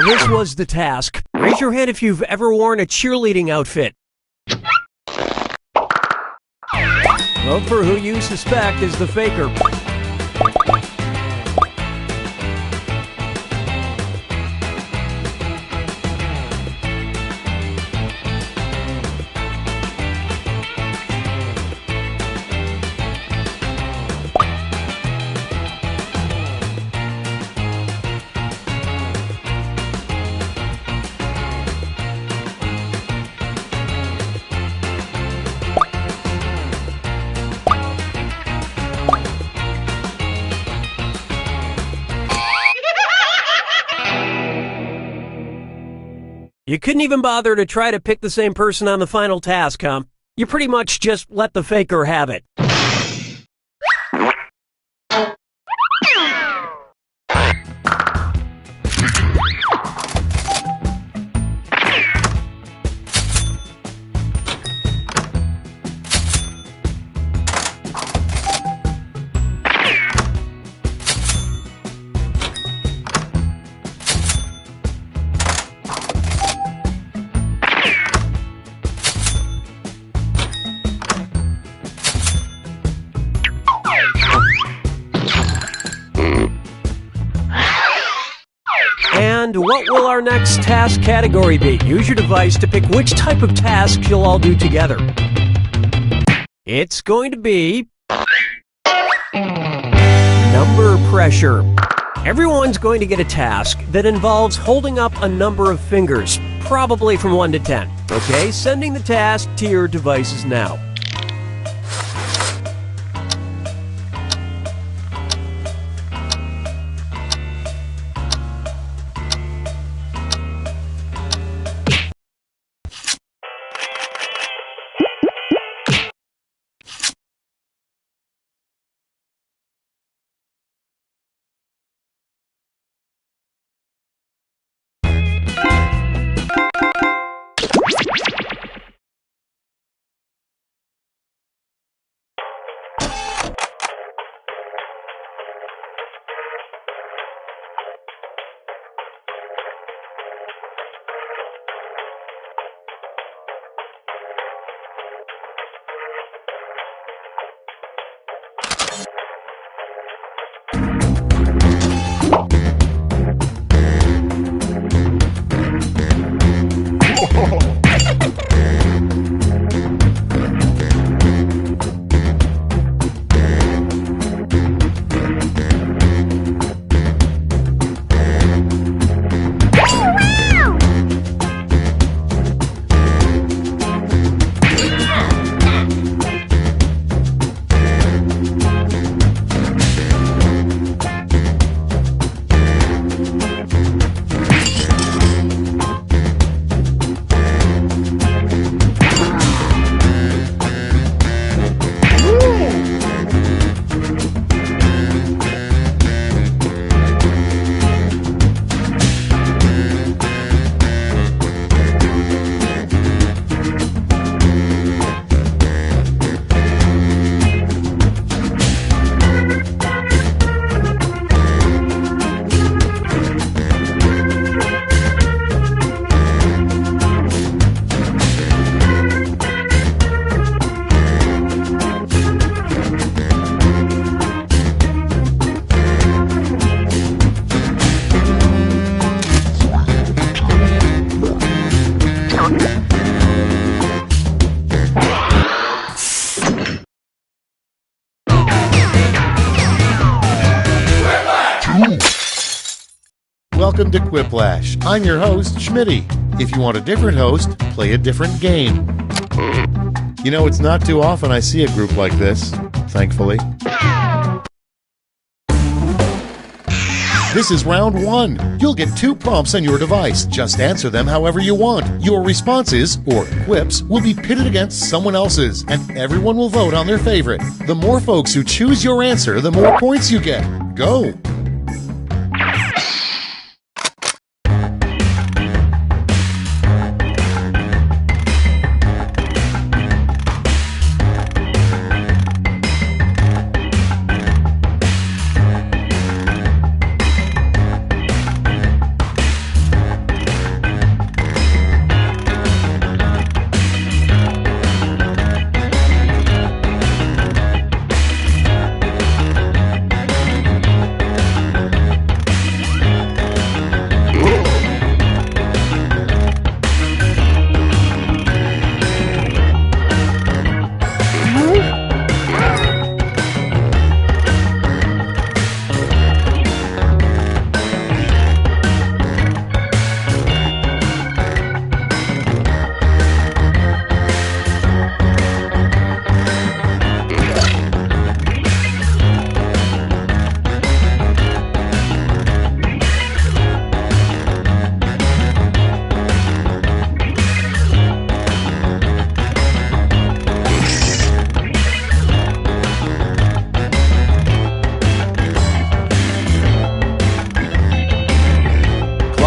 this was the task. Raise your hand if you've ever worn a cheerleading outfit. Vote for who you suspect is the faker. You couldn't even bother to try to pick the same person on the final task, huh? You pretty much just let the faker have it. And what will our next task category be? Use your device to pick which type of task you'll all do together. It's going to be number pressure. Everyone's going to get a task that involves holding up a number of fingers, probably from 1 to 10. Okay, sending the task to your devices now. Welcome to Quiplash. I'm your host, Schmitty. If you want a different host, play a different game. You know, it's not too often I see a group like this, thankfully. This is round 1. You'll get 2 prompts on your device. Just answer them however you want. Your responses, or quips, will be pitted against someone else's, and everyone will vote on their favorite. The more folks who choose your answer, the more points you get. Go!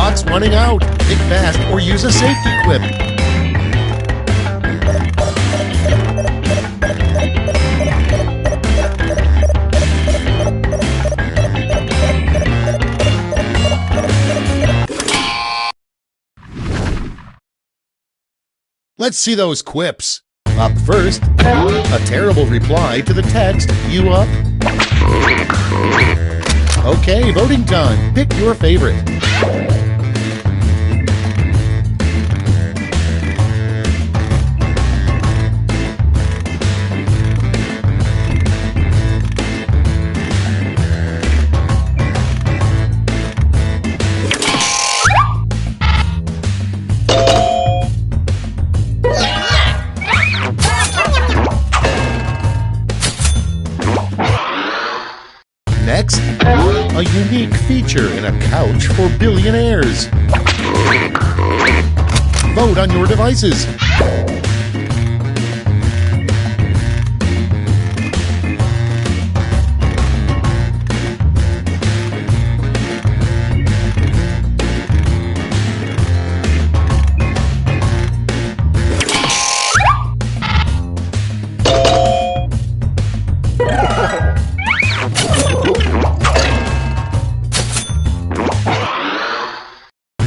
clock's running out. Think fast or use a safety quip. Let's see those quips. Up first, a terrible reply to the text, "You up?" Okay, voting time. Pick your favorite. Next, a unique feature in a couch for billionaires. Vote on your devices.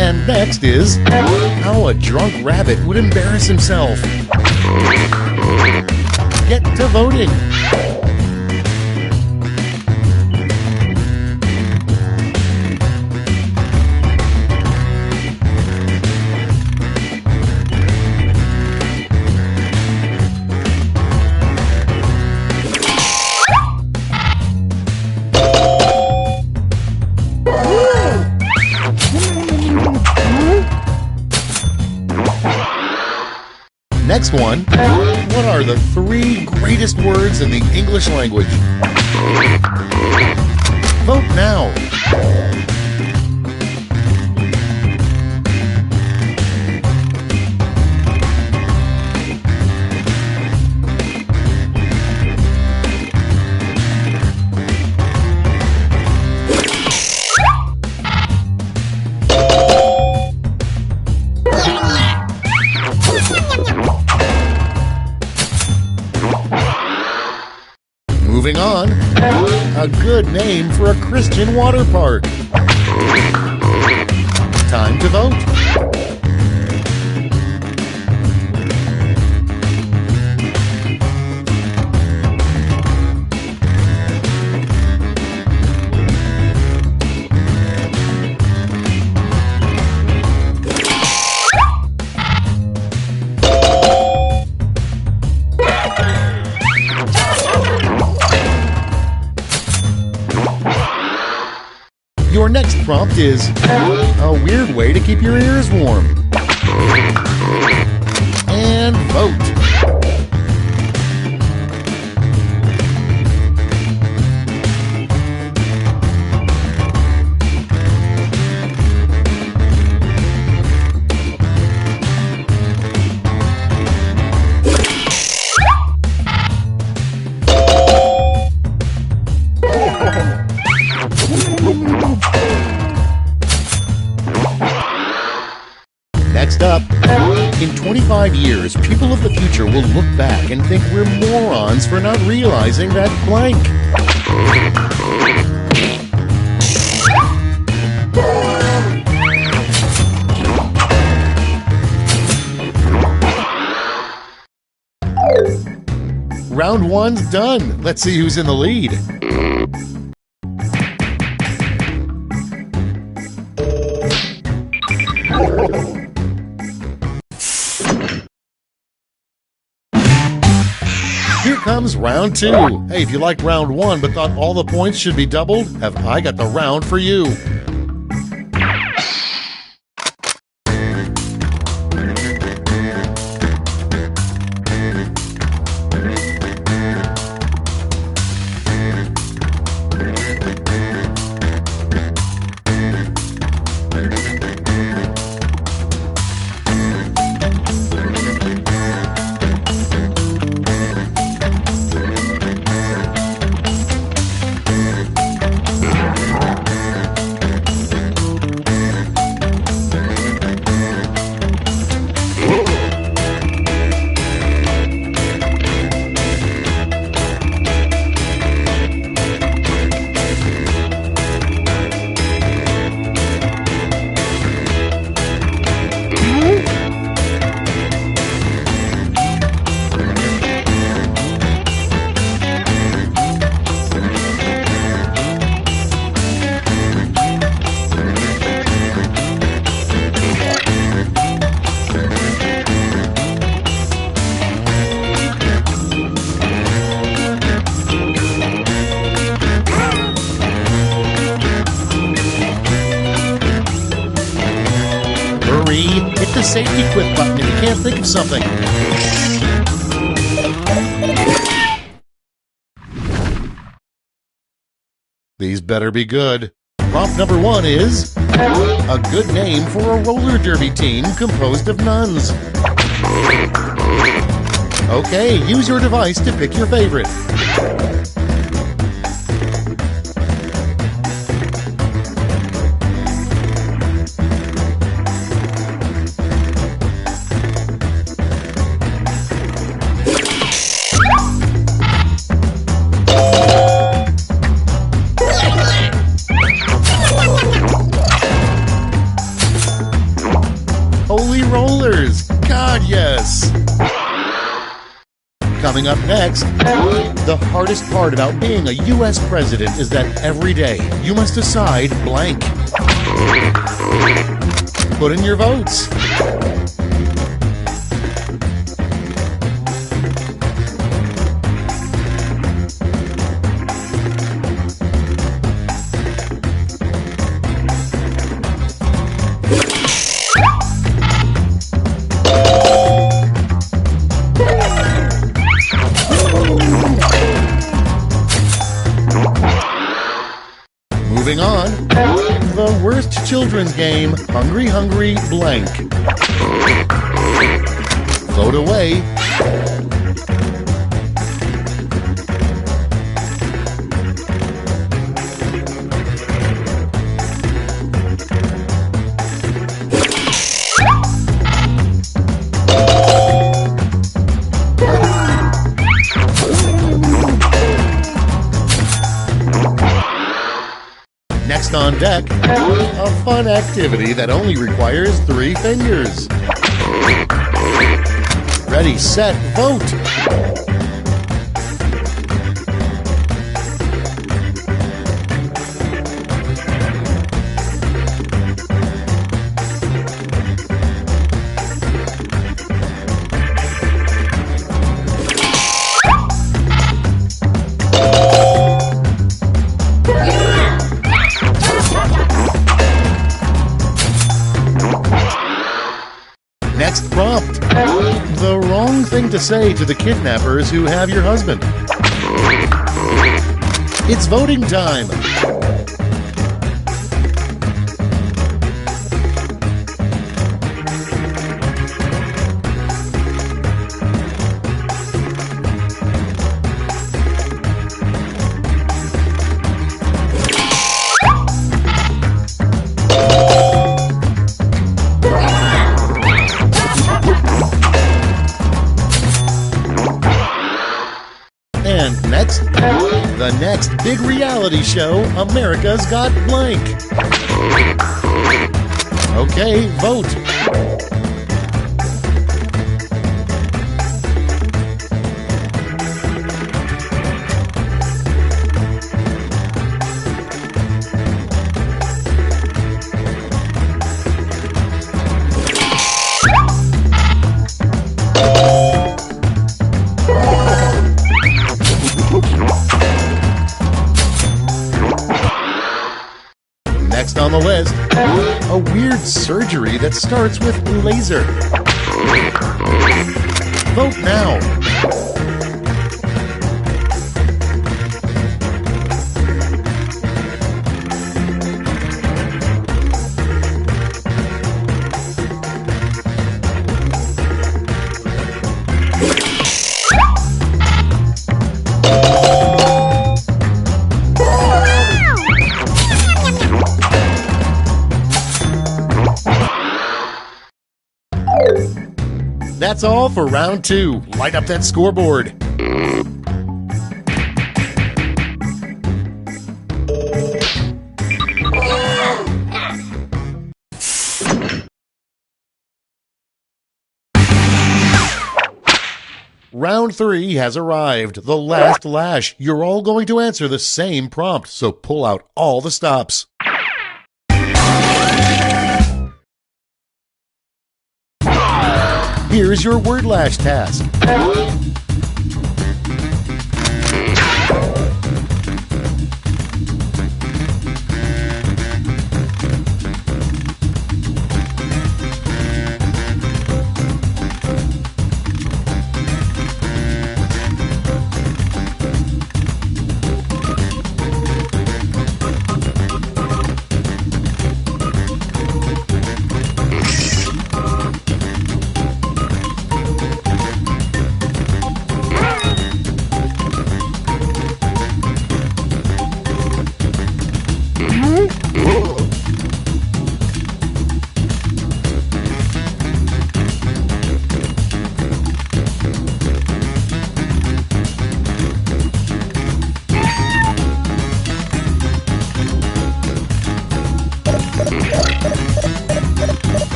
And next is how a drunk rabbit would embarrass himself. Get to voting. Next one, what are the 3 greatest words in the English language? Vote now. Moving on, a good name for a Christian water park. Time to vote. Your next prompt is a weird way to keep your ears warm. And vote. Next up, in 25 years, people of the future will look back and think we're morons for not realizing that blank. Round 1's done. Let's see who's in the lead. Here comes round 2. Hey, if you liked round 1 but thought all the points should be doubled, have I got the round for you. the safety quit button if you can't think of something. These better be good. Prompt number 1 is a good name for a roller derby team composed of nuns. Okay, use your device to pick your favorite. Holy rollers! God, yes! Coming up next, the hardest part about being a U.S. president is that every day you must decide blank. Put in your votes. Moving on, the worst children's game, Hungry Hungry Blank. Vote away. Next on deck, a fun activity that only requires 3 fingers. Ready, set, vote! Next prompt. The wrong thing to say to the kidnappers who have your husband. It's voting time. And next, the next big reality show, America's Got Blank. Okay, vote. Next on the list, a weird surgery that starts with laser. Vote now. That's all for round 2. Light up that scoreboard. Round 3 has arrived. The last lash. You're all going to answer the same prompt, so pull out all the stops. Here's your word lash task.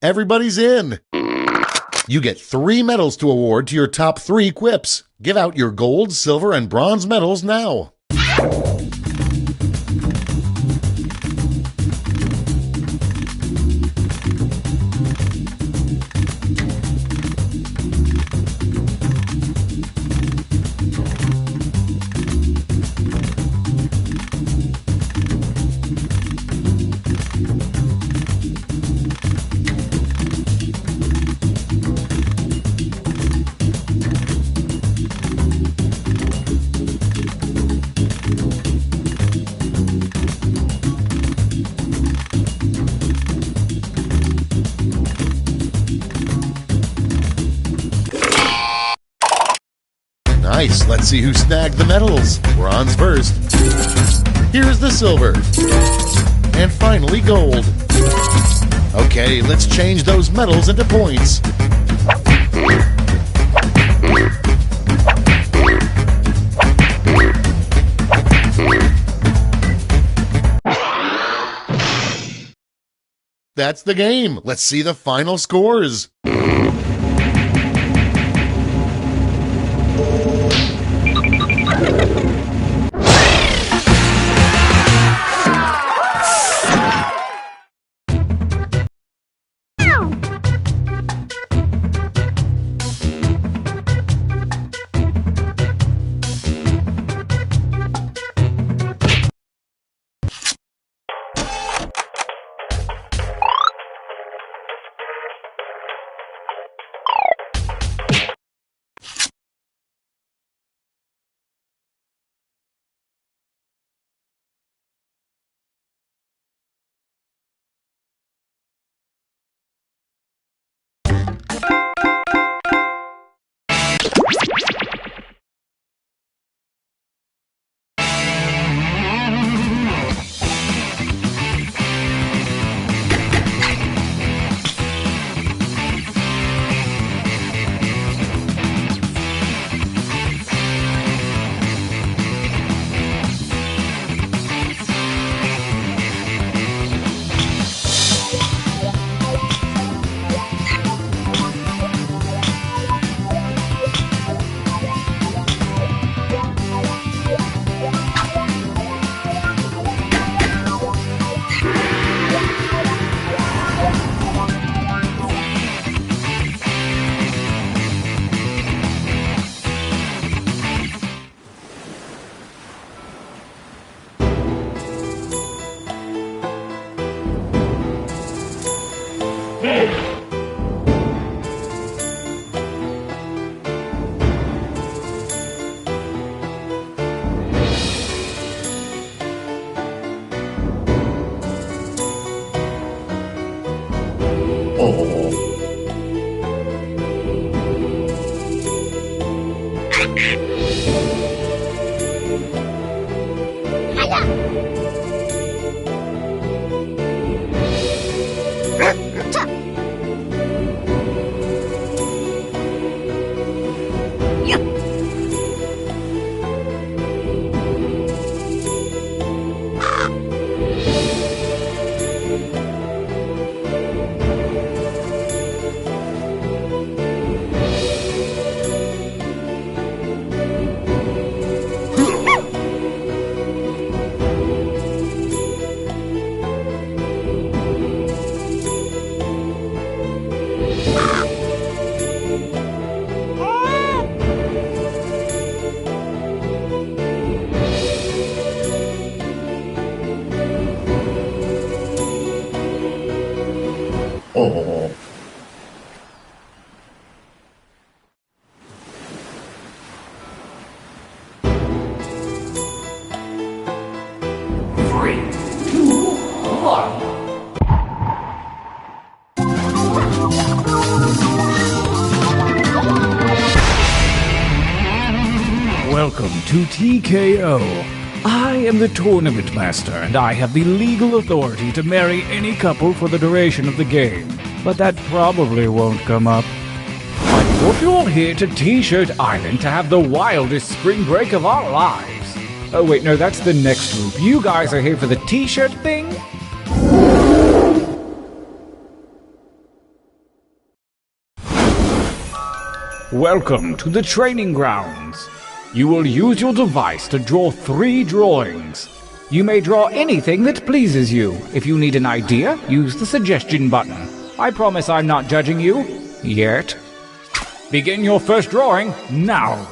Everybody's in! You get 3 medals to award to your top 3 quips. Give out your gold, silver, and bronze medals now. Nice, let's see who snagged the medals. Bronze first. Here's the silver. And finally gold. Okay, let's change those medals into points. That's the game. Let's see the final scores. Welcome to TKO. I am the tournament master, and I have the legal authority to marry any couple for the duration of the game. But that probably won't come up. I brought you all here to T-Shirt Island to have the wildest spring break of our lives. Oh wait, no, that's the next group. You guys are here for the T-shirt thing? Welcome to the training grounds. You will use your device to draw 3 drawings. You may draw anything that pleases you. If you need an idea, use the suggestion button. I promise I'm not judging you. Yet. Begin your first drawing now.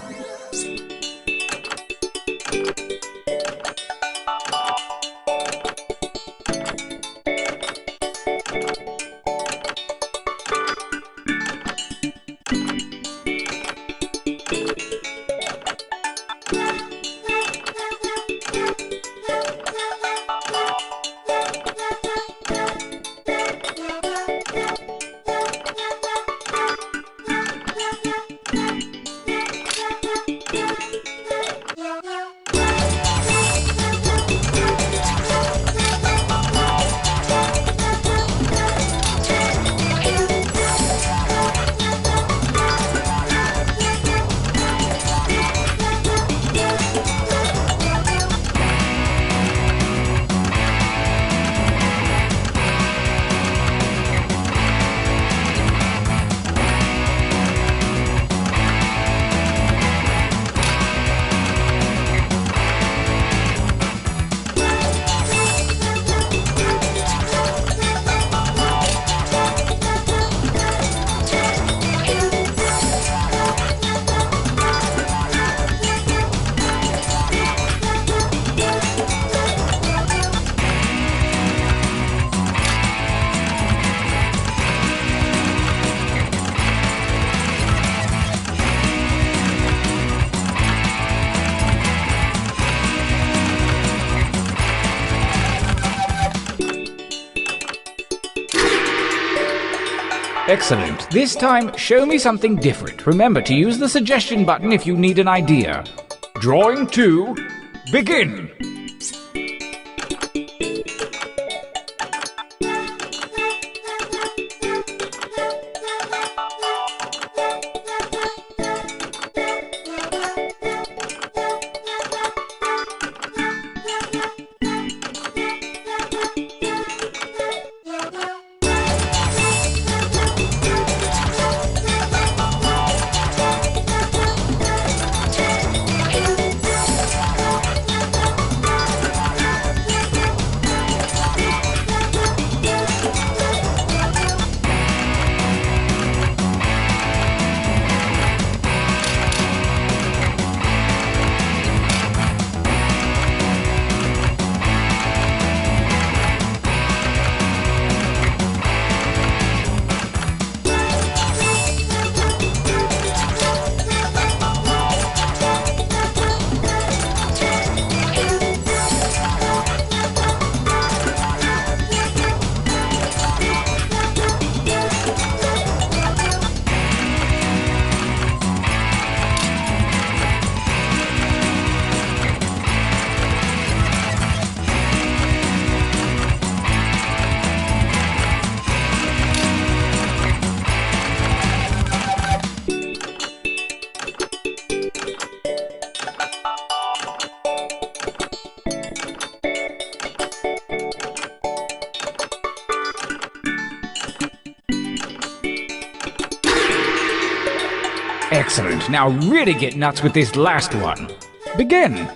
Excellent. This time, show me something different. Remember to use the suggestion button if you need an idea. Drawing 2, begin! Excellent. Now really get nuts with this last one. Begin.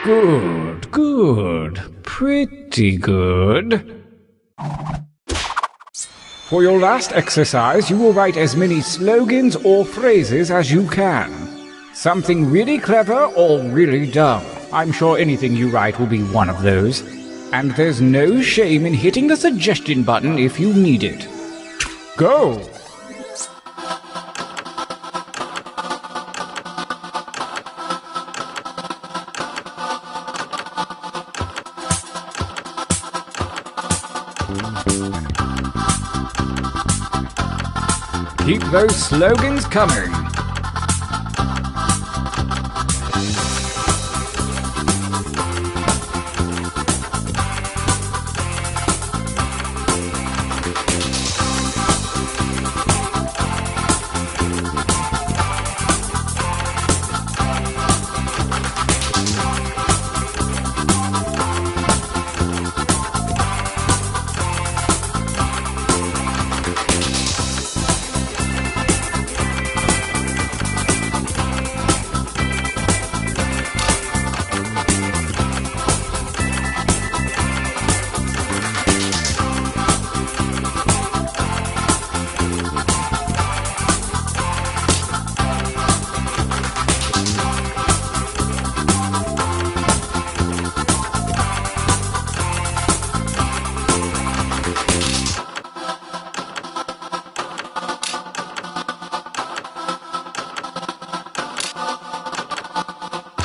Good, good. Pretty good. For your last exercise, you will write as many slogans or phrases as you can. Something really clever or really dumb. I'm sure anything you write will be one of those. And there's no shame in hitting the suggestion button if you need it. Go! Keep those slogans coming.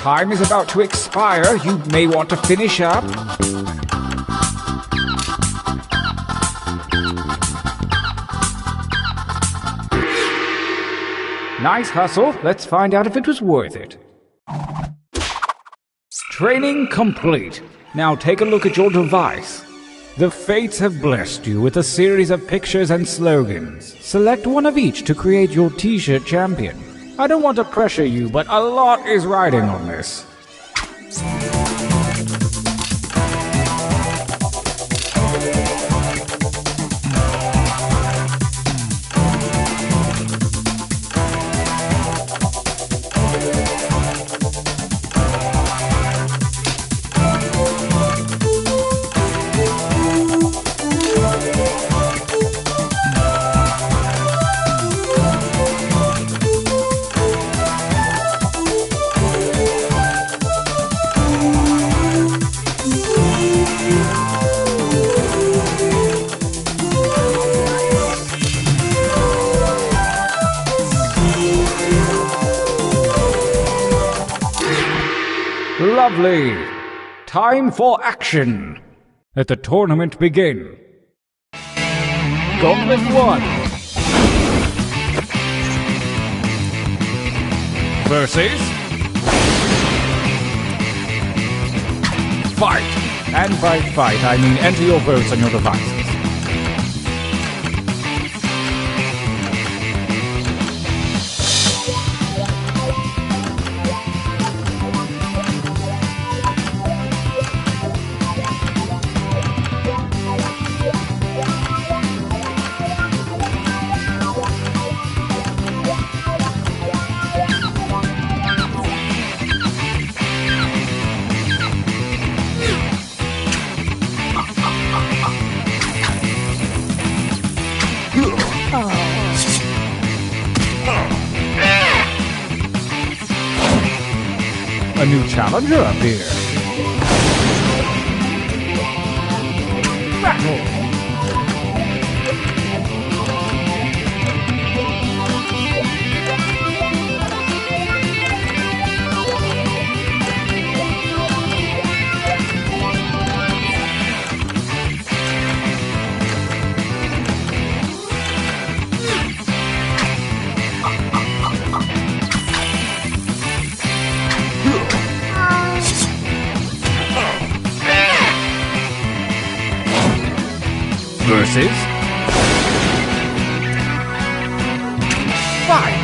Time is about to expire. You may want to finish up. Nice hustle. Let's find out if it was worth it. Training complete. Now take a look at your device. The fates have blessed you with a series of pictures and slogans. Select one of each to create your T-shirt champion. I don't want to pressure you, but a lot is riding on this. Lovely. Time for action. Let the tournament begin. Gauntlet 1. Versus. Fight. And by fight, I mean enter your votes on your devices. A new challenger up here. Battle! Versus fight.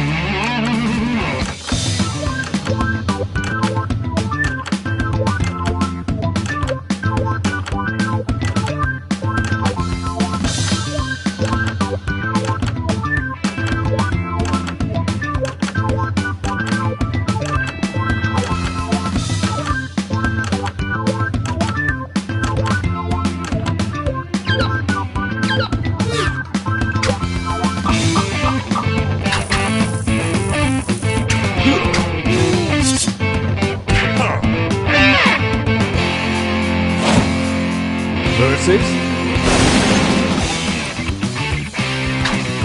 Versus.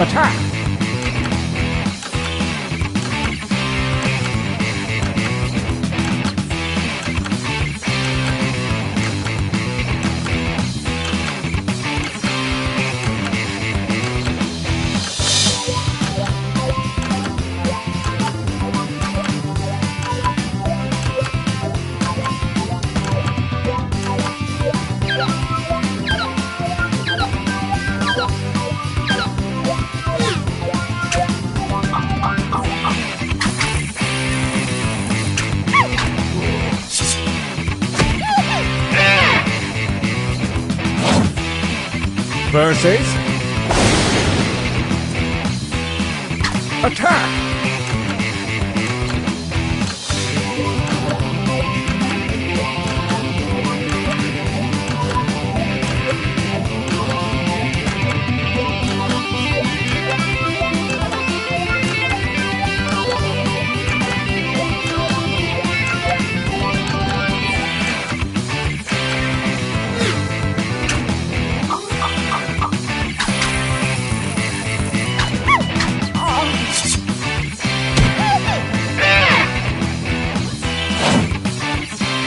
Attack! Versus. Attack!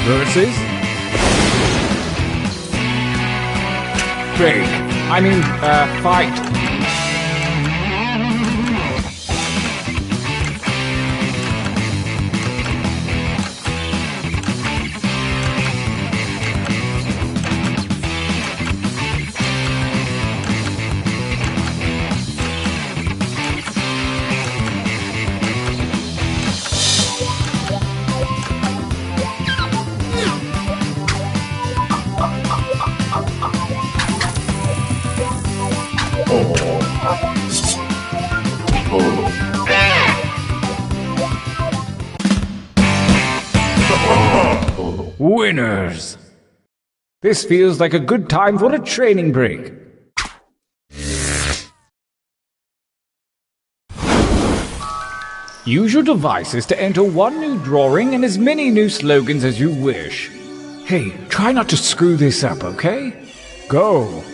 Versus. Break. Fight. Winners! This feels like a good time for a training break. Use your devices to enter one new drawing and as many new slogans as you wish. Hey, try not to screw this up, okay? Go!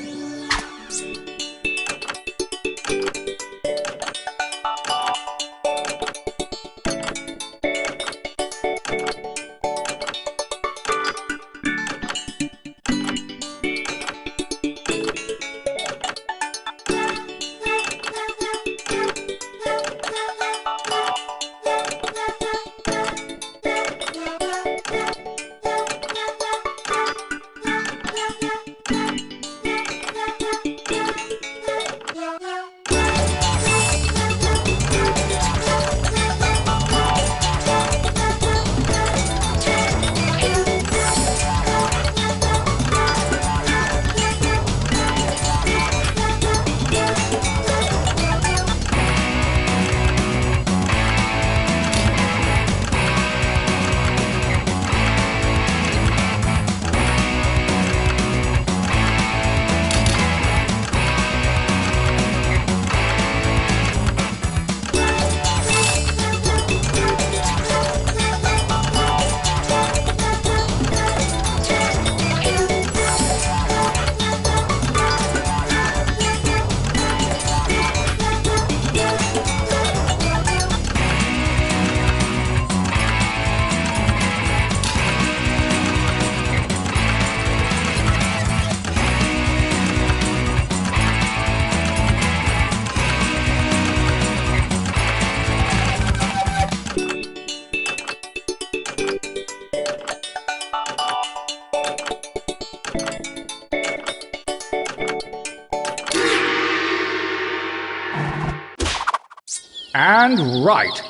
And right.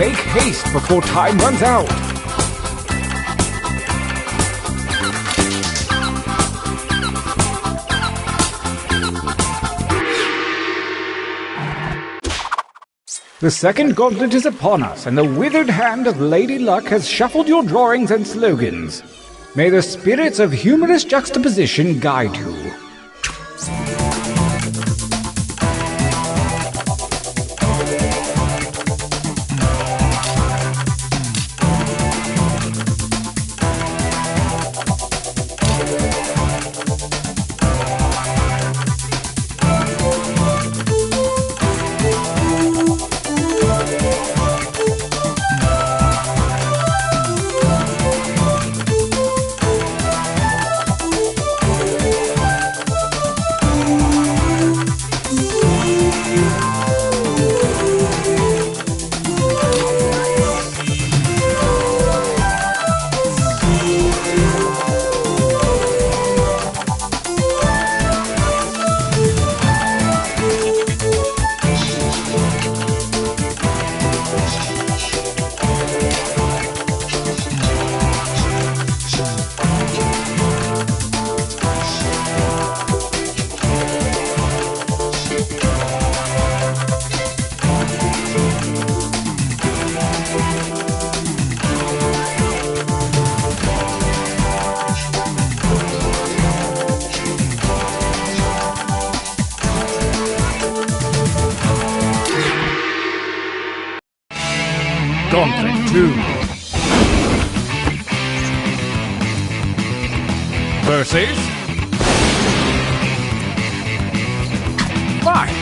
Make haste before time runs out. The second gauntlet is upon us, and the withered hand of Lady Luck has shuffled your drawings and slogans. May the spirits of humorous juxtaposition guide you. Gauntlet 2 versus 5.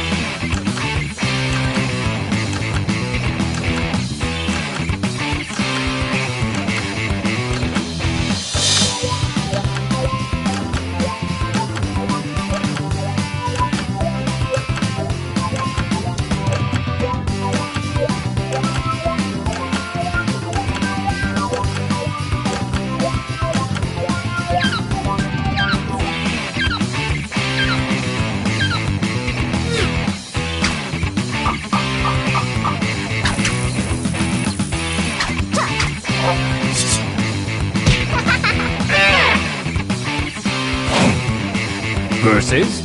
Versus.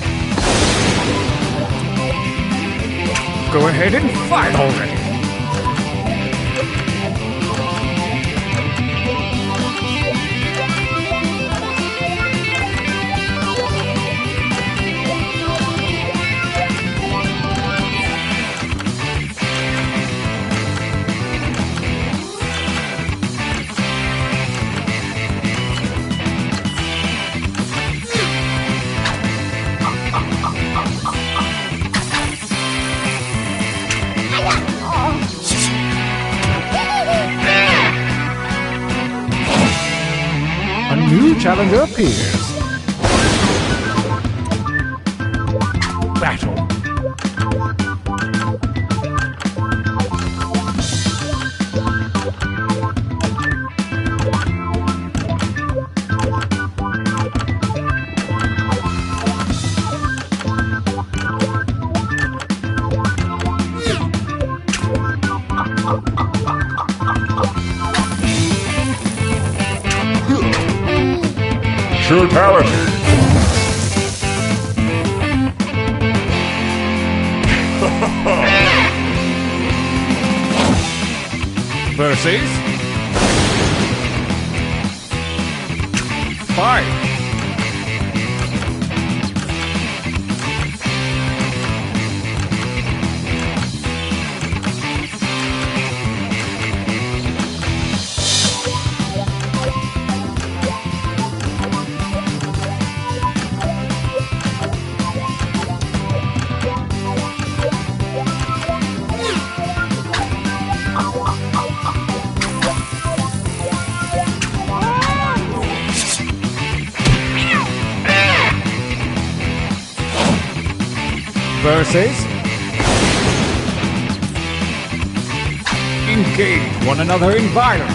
Go ahead and fight already. A new challenger appears. Battle. Brutality. Versus 5. Versus engage one another in violence.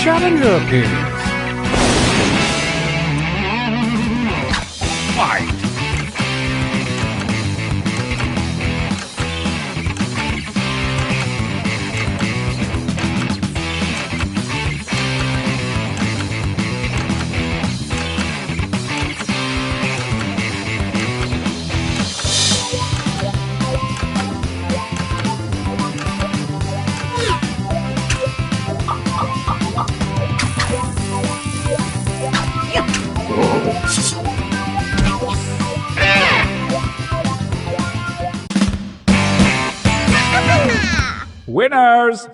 challenger appears. Fight! Winners!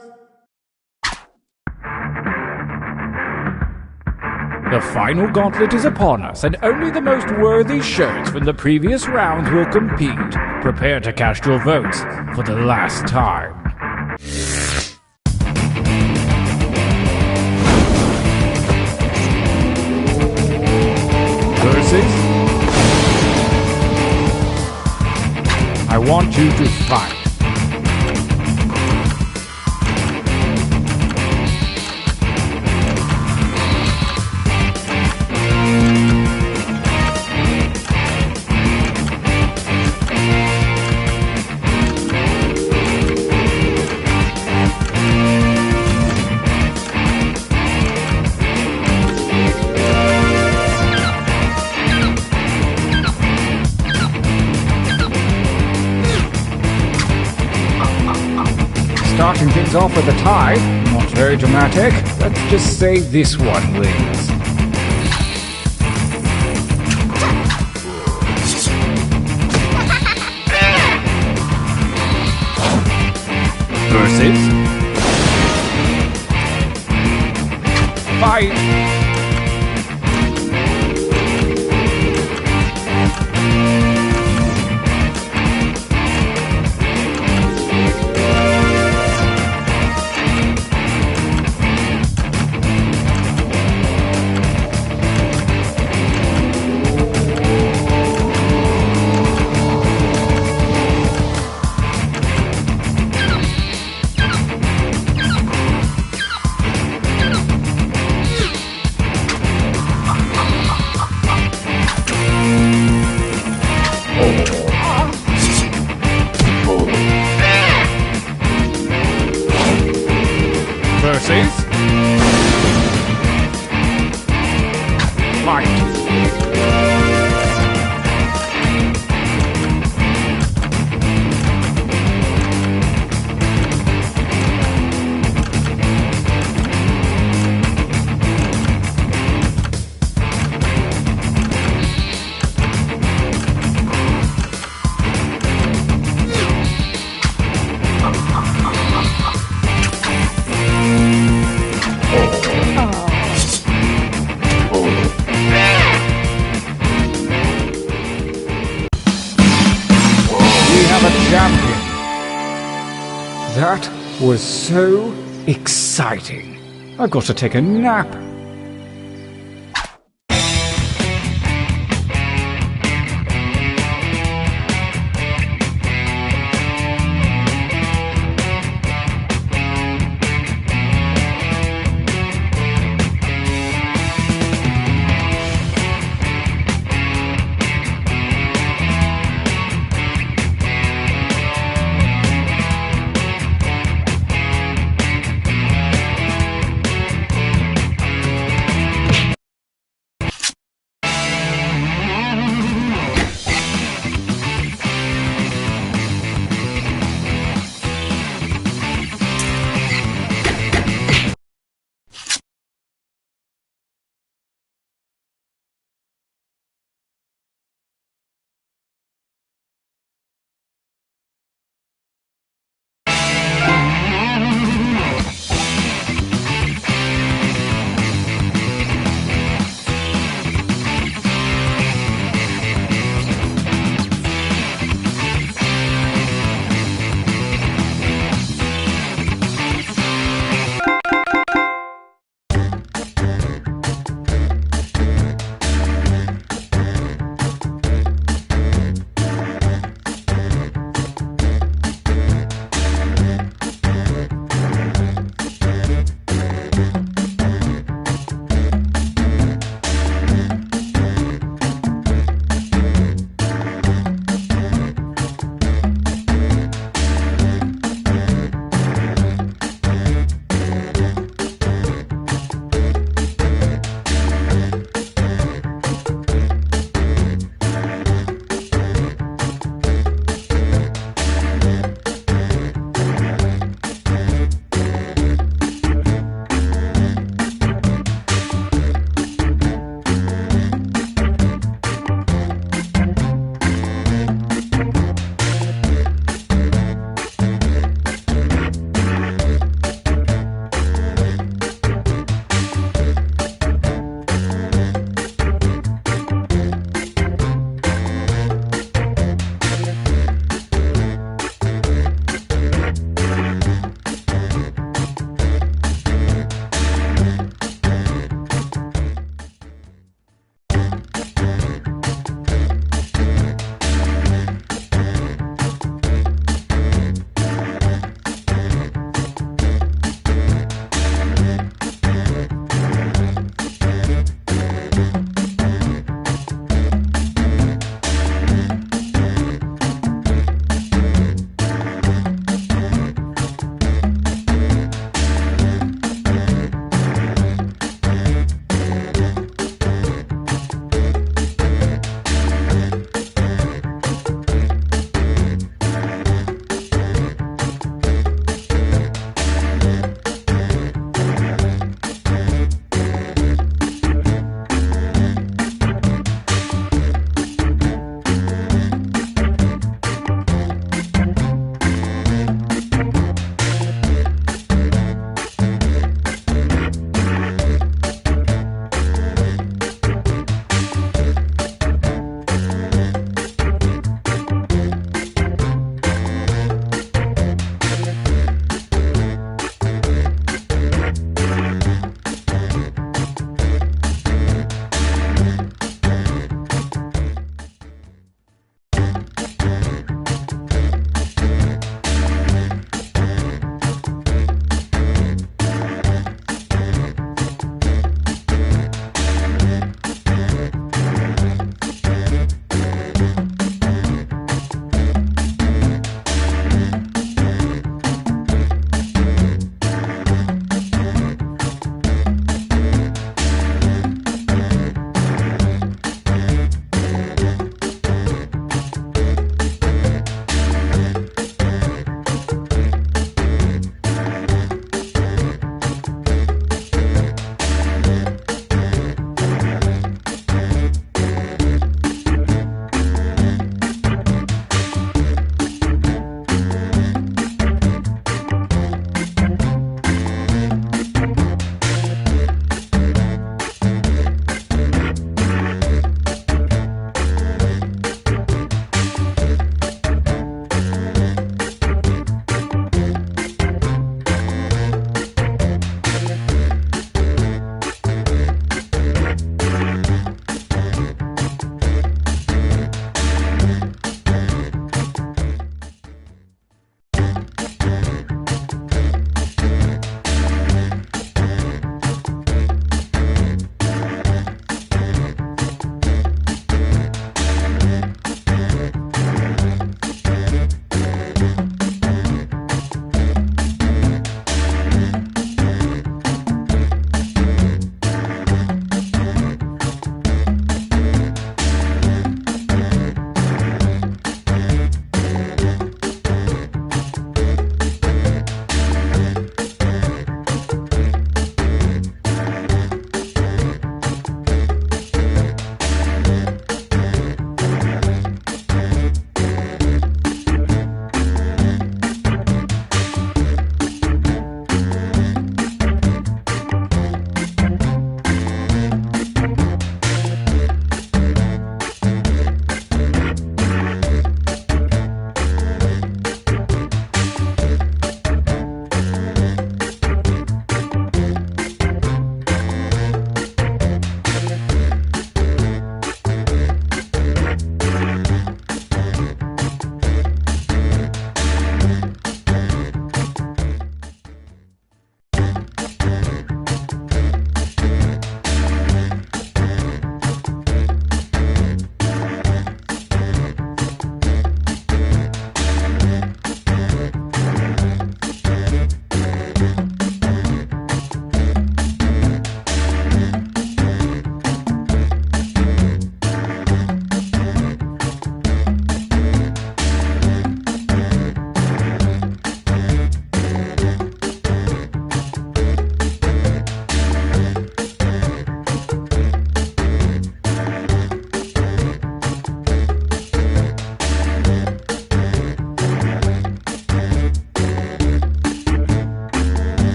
The final gauntlet is upon us, and only the most worthy shirts from the previous rounds will compete. Prepare to cast your votes for the last time. Versus... I want you to fight. Starting things off with a tie, not very dramatic. Let's just say this one wins. Versus... Fight! Versus... Fight! Champion. That was so exciting. I've got to take a nap.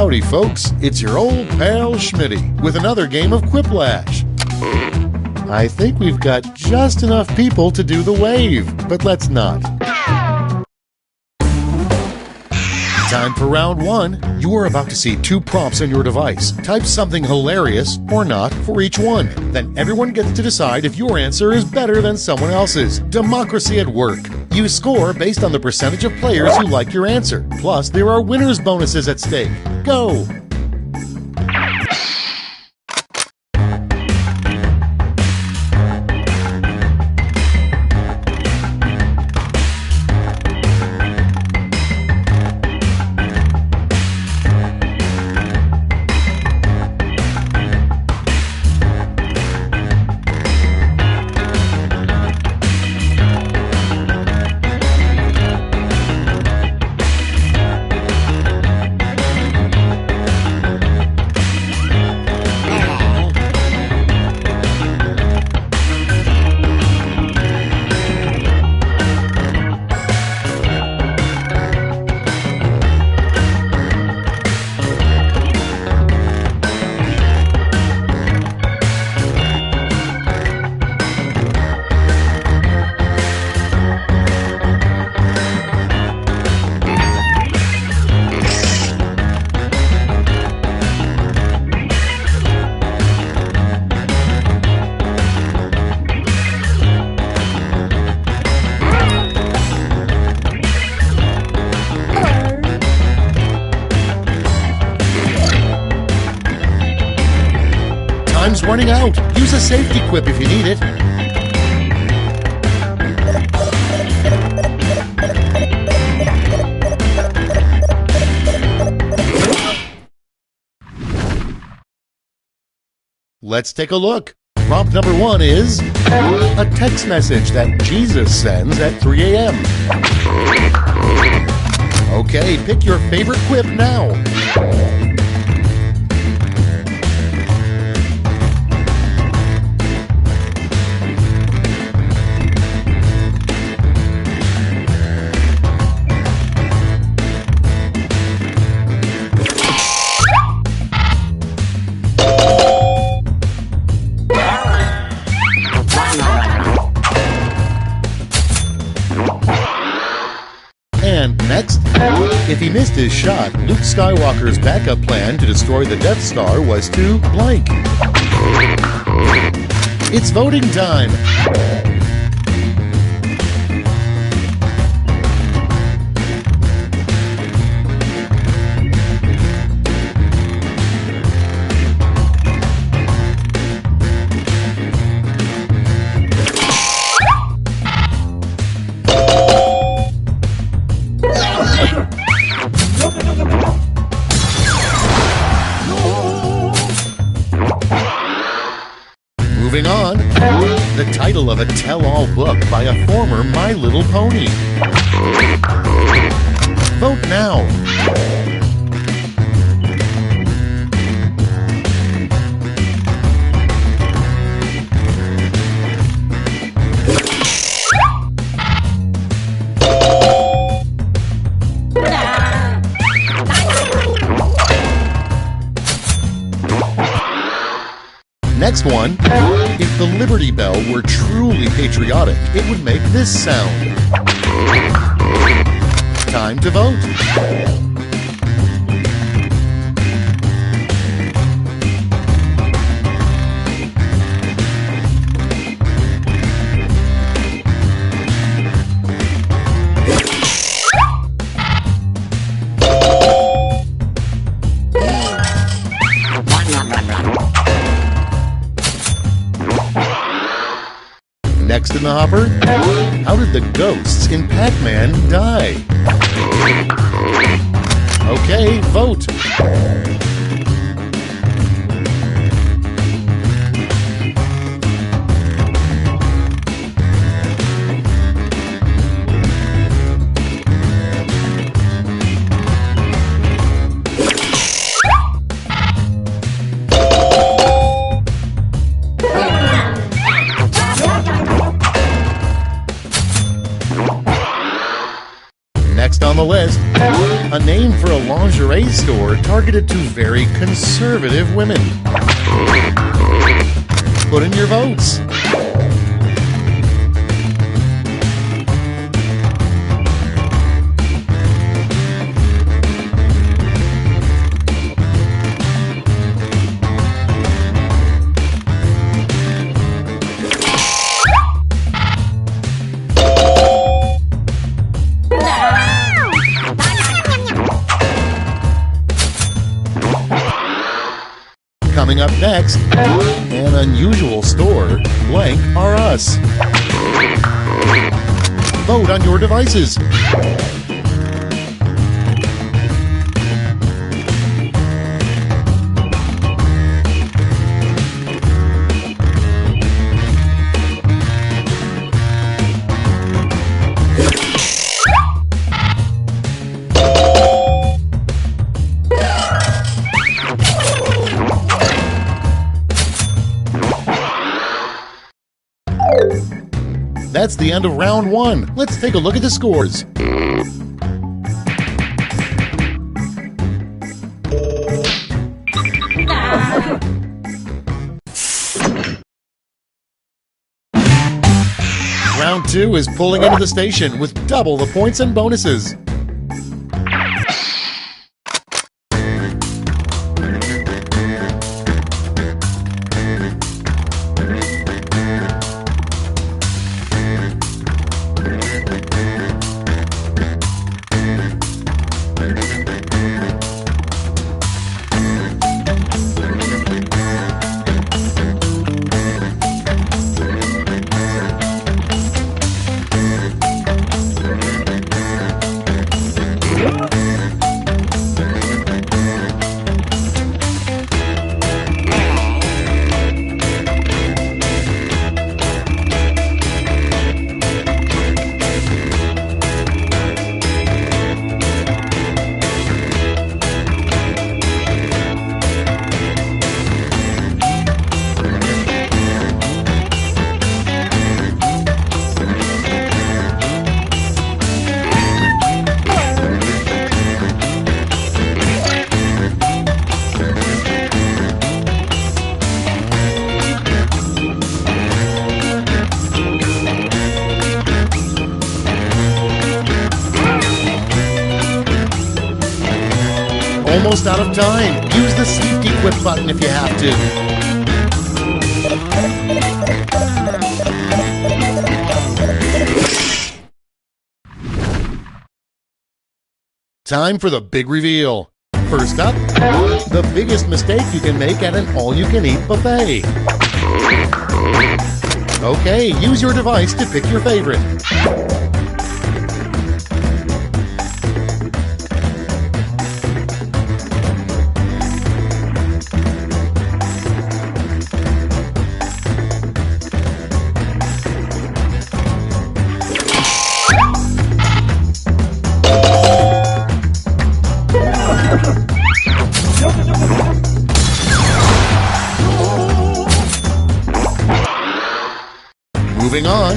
Howdy, folks. It's your old pal Schmitty with another game of Quiplash. I think we've got just enough people to do the wave, but let's not. Time for round one. You are about to see two prompts on your device. Type something hilarious or not for each one. Then everyone gets to decide if your answer is better than someone else's. Democracy at work. You score based on the percentage of players who like your answer. Plus, there are winners' bonuses at stake. Go! Time's running out. Use a safety quip if you need it. Let's take a look. Prompt number one is a text message that Jesus sends at 3 a.m. Okay, pick your favorite quip now. And next, if he missed his shot, Luke Skywalker's backup plan to destroy the Death Star was to blank. It's voting time. Moving on, the title of a tell-all book by a former My Little Pony. Vote now. Next one, if the Liberty Bell were truly patriotic, it would make this sound. Time to vote. Next in the hopper, how did the ghosts in Pac-Man die? Okay, vote. Next on on the list, a name for a lingerie store targeted to very conservative women. Put in your votes. Coming up next, an unusual store, blank are us. Vote on your devices. That's the end of round one. Let's take a look at the scores. Round two is pulling into the station with double the points and bonuses. Almost out of time. Use the safety quit button if you have to. Time for the big reveal. First up, the biggest mistake you can make at an all-you-can-eat buffet. Okay, use your device to pick your favorite. Moving on,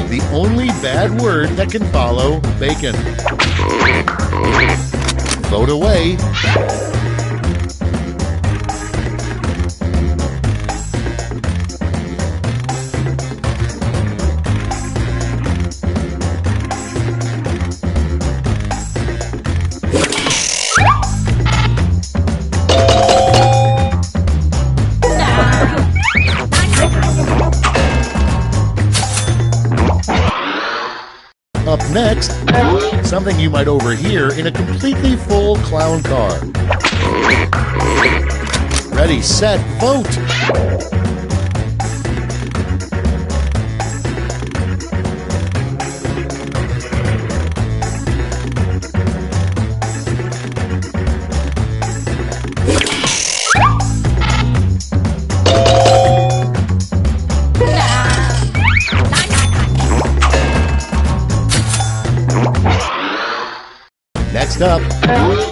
the only bad word that can follow bacon. Vote away. Up next, something you might overhear in a completely full clown car. Ready, set, vote! Next up,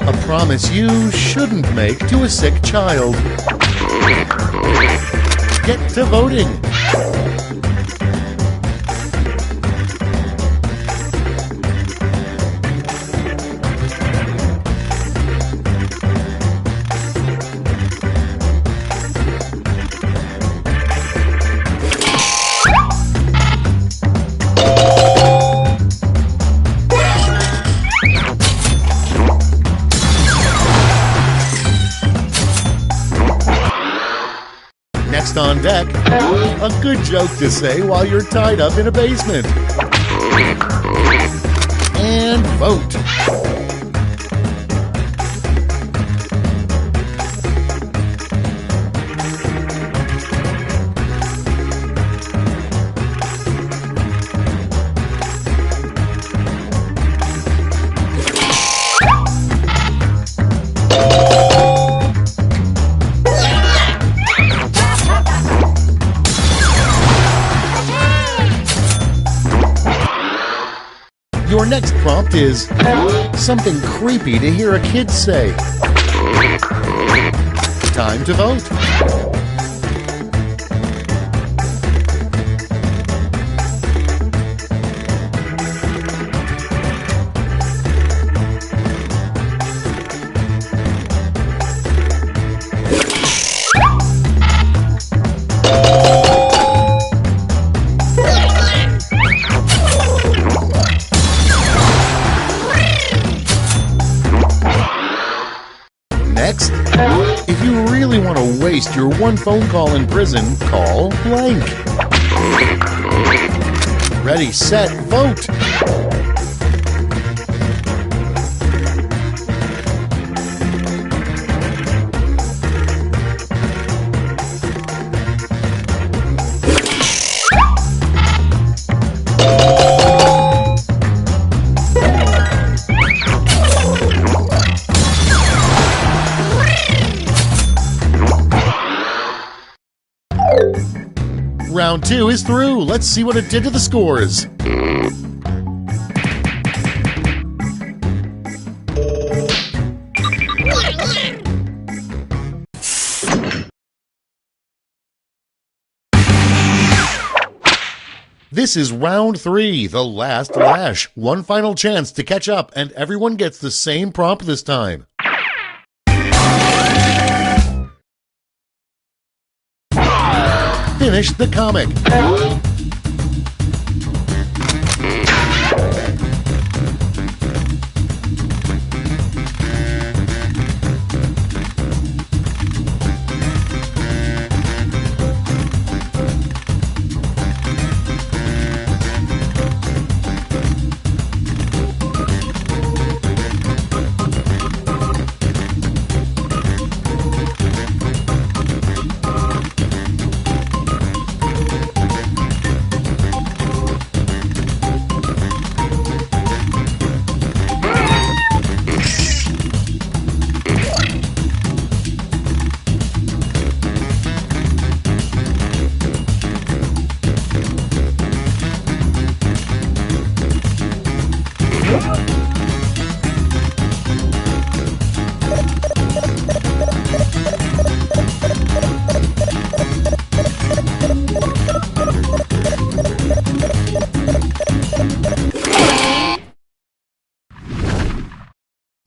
a promise you shouldn't make to a sick child. Get to voting. next on deck. A good joke to say while you're tied up in a basement. And vote. Your next prompt is something creepy to hear a kid say. Time to vote. Next, if you really want to waste your one phone call in prison, call blank. Ready, set, vote. Round 2 is through. Let's see what it did to the scores. This is round 3, the last lash. One final chance to catch up, and everyone gets the same prompt this time. Finish the comic.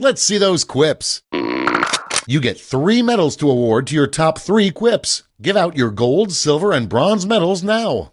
Let's see those quips. You get 3 medals to award to your top 3 quips. Give out your gold, silver, and bronze medals now.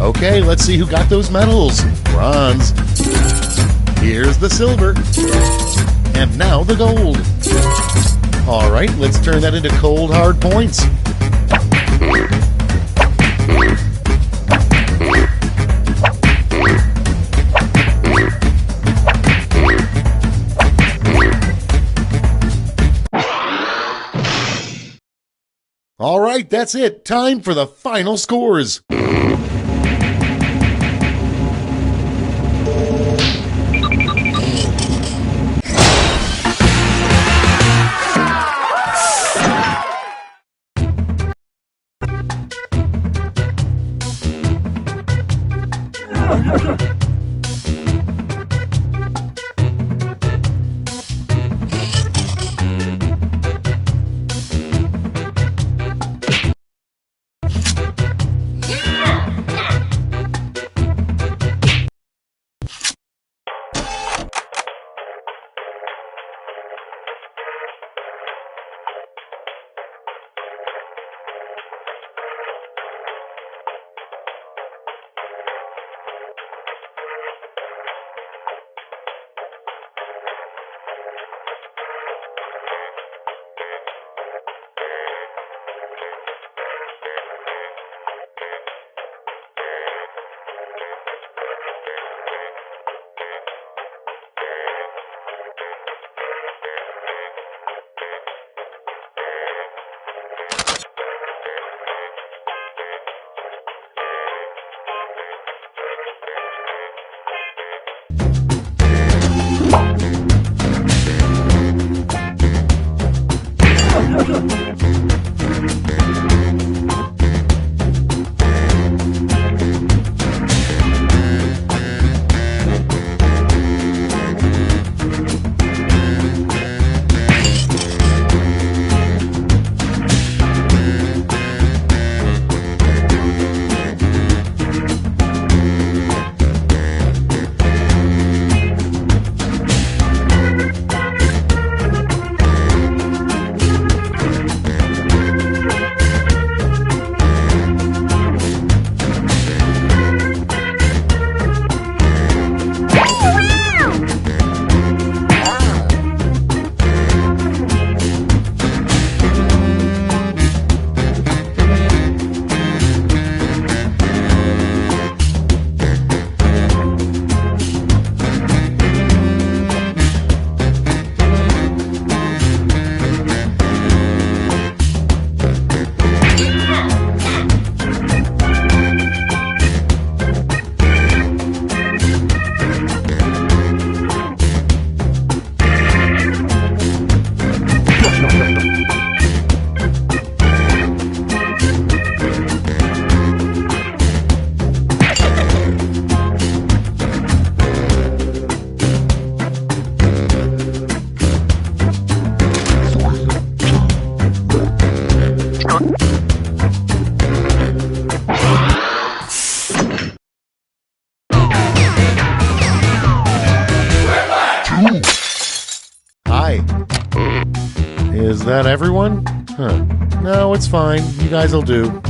Okay, let's see who got those medals. Bronze. Here's the silver. And now the gold. All right, let's turn that into cold, hard points. All right, that's it. Time for the final scores. die. Is that everyone? Huh. No, it's fine. You guys will do.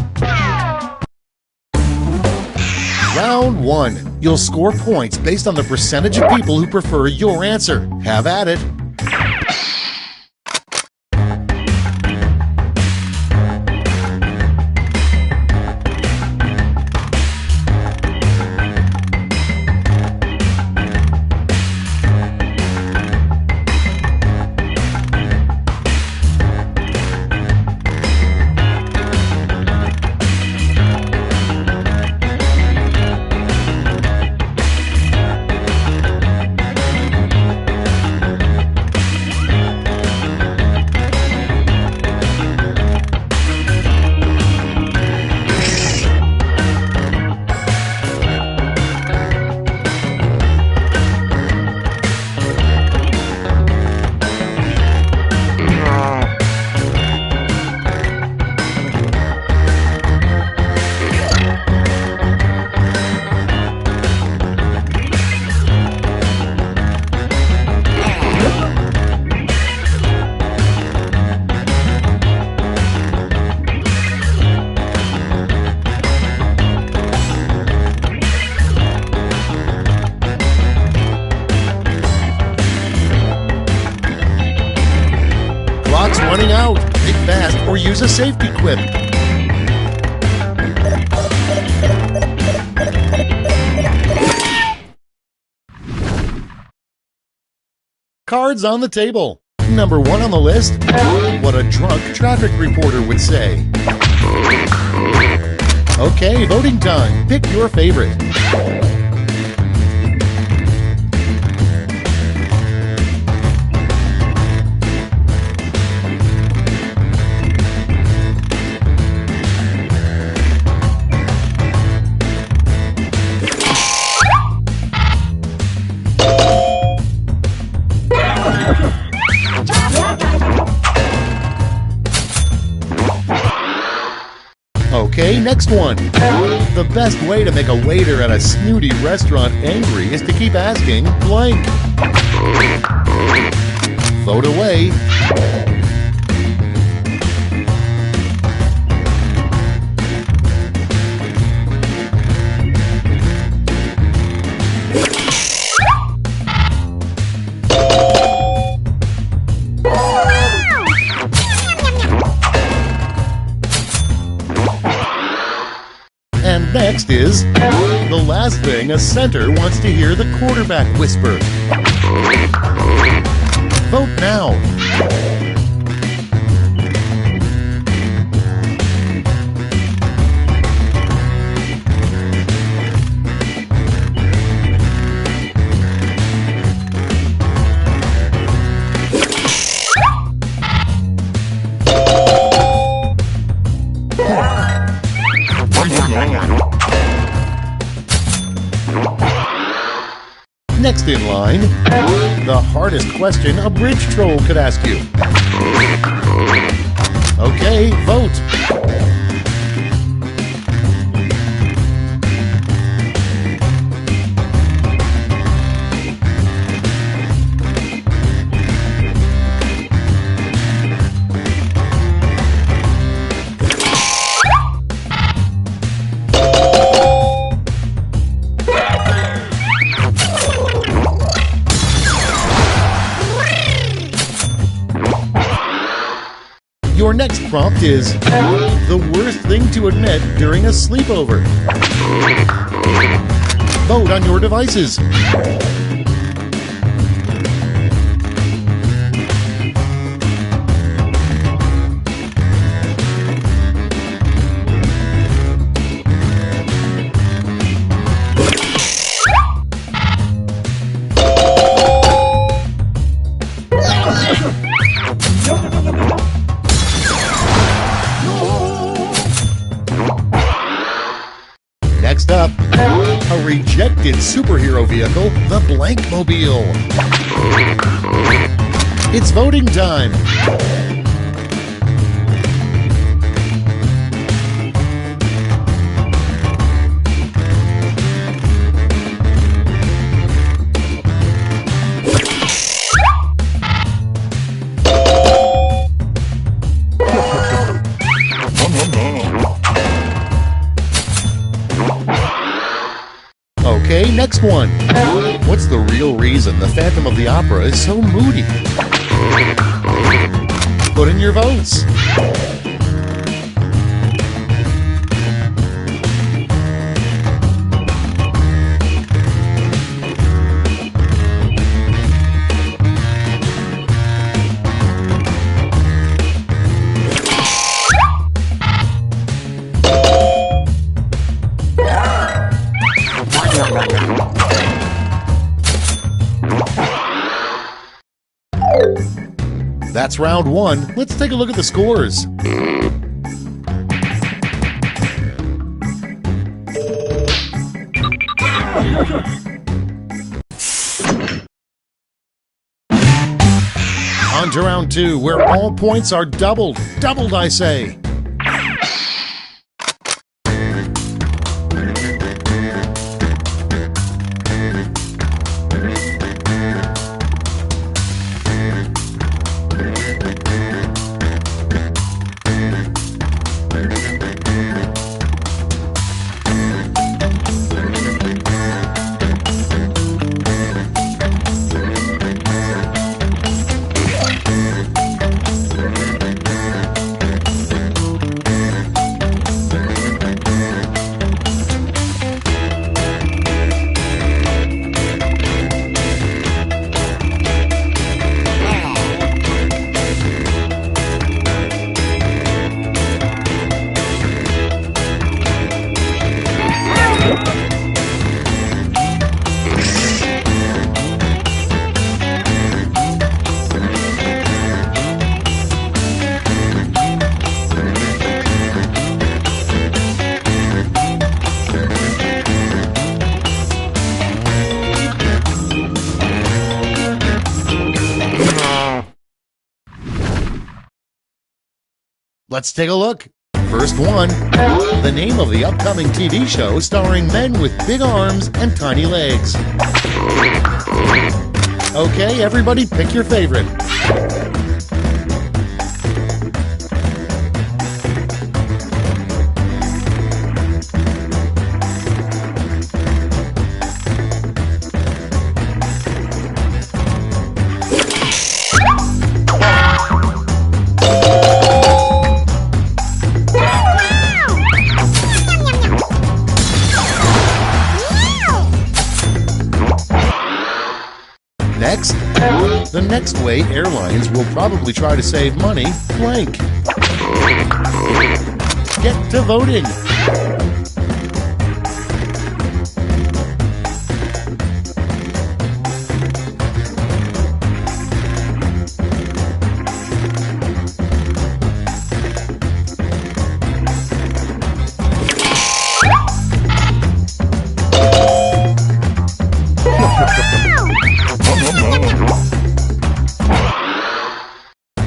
Round 1. You'll score points based on the percentage of people who prefer your answer. Have at it. Clock's running out. Think fast or use a safety quip. Cards on the table. Number 1 on the list, what a drunk traffic reporter would say. Okay, voting time. Pick your favorite. Okay, next one. The best way to make a waiter at a snooty restaurant angry is to keep asking blank. Vote away. And next is the last thing a center wants to hear the quarterback whisper. Vote now. Next in line, the hardest question a bridge troll could ask you. Okay, vote. Your next prompt is the worst thing to admit during a sleepover. Vote on your devices. Next up, a rejected superhero vehicle, the Blankmobile. It's voting time. Next one. What's the real reason the Phantom of the Opera is so moody? Put in your votes. That's round one. Let's take a look at the scores. On to round two, where all points are doubled. Doubled, I say. Let's take a look. First one, the name of the upcoming TV show starring men with big arms and tiny legs. Okay, everybody pick your favorite. Next, the next way airlines will probably try to save money, blank. Get to voting.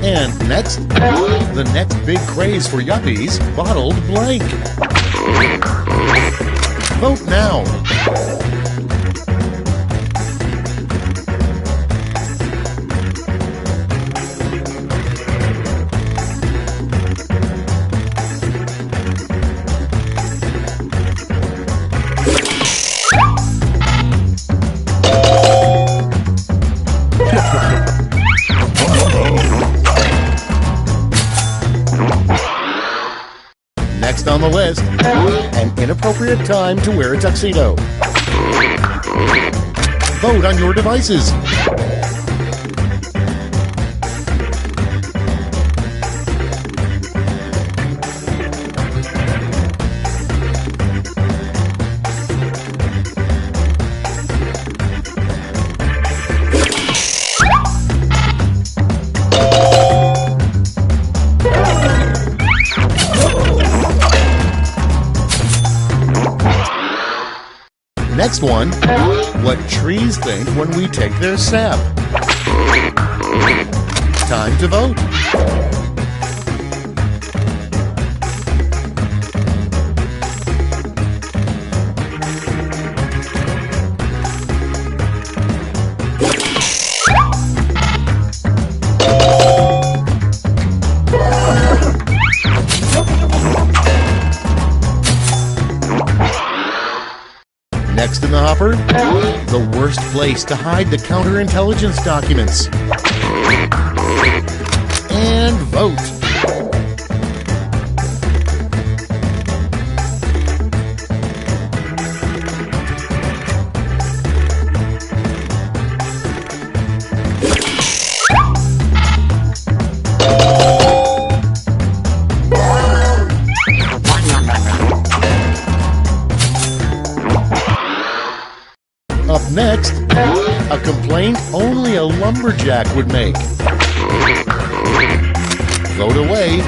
And next, the next big craze for yuppies, bottled blank. Vote now. Next on the list, an inappropriate time to wear a tuxedo. Vote on your devices. Next one, what trees think when we take their sap. Time to vote. Next in the hopper offer? The worst place to hide the counterintelligence documents. And vote. Up next, a complaint only a lumberjack would make. Vote away.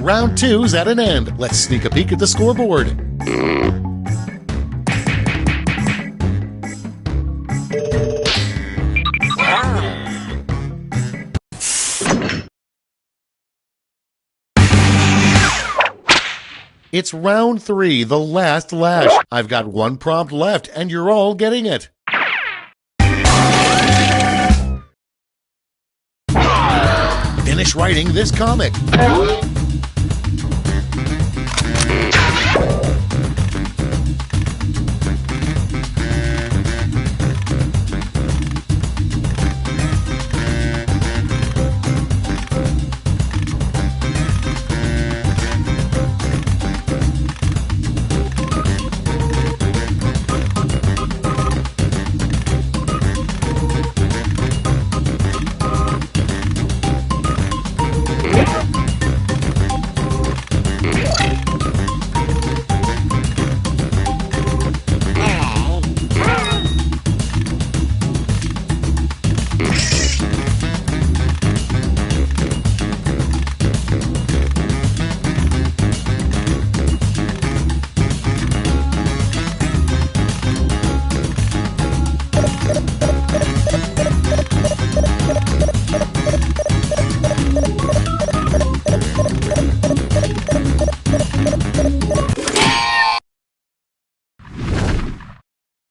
Round 2's at an end. Let's sneak a peek at the scoreboard. It's round 3, the last lash. I've got one prompt left, and you're all getting it. Finish writing this comic.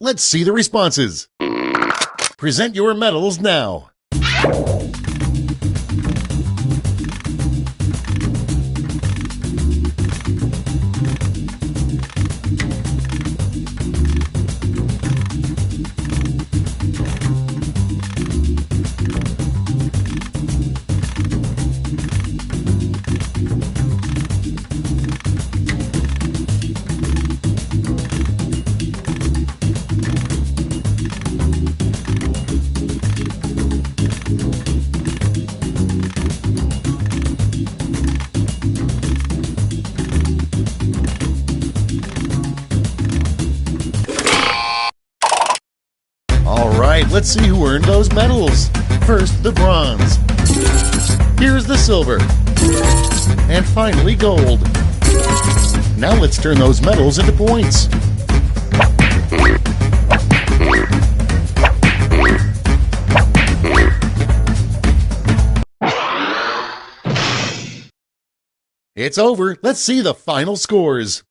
Let's see the responses. Present your medals now. Let's see who earned those medals. First, the bronze. Here's the silver. And finally, gold. Now let's turn those medals into points. It's over. Let's see the final scores.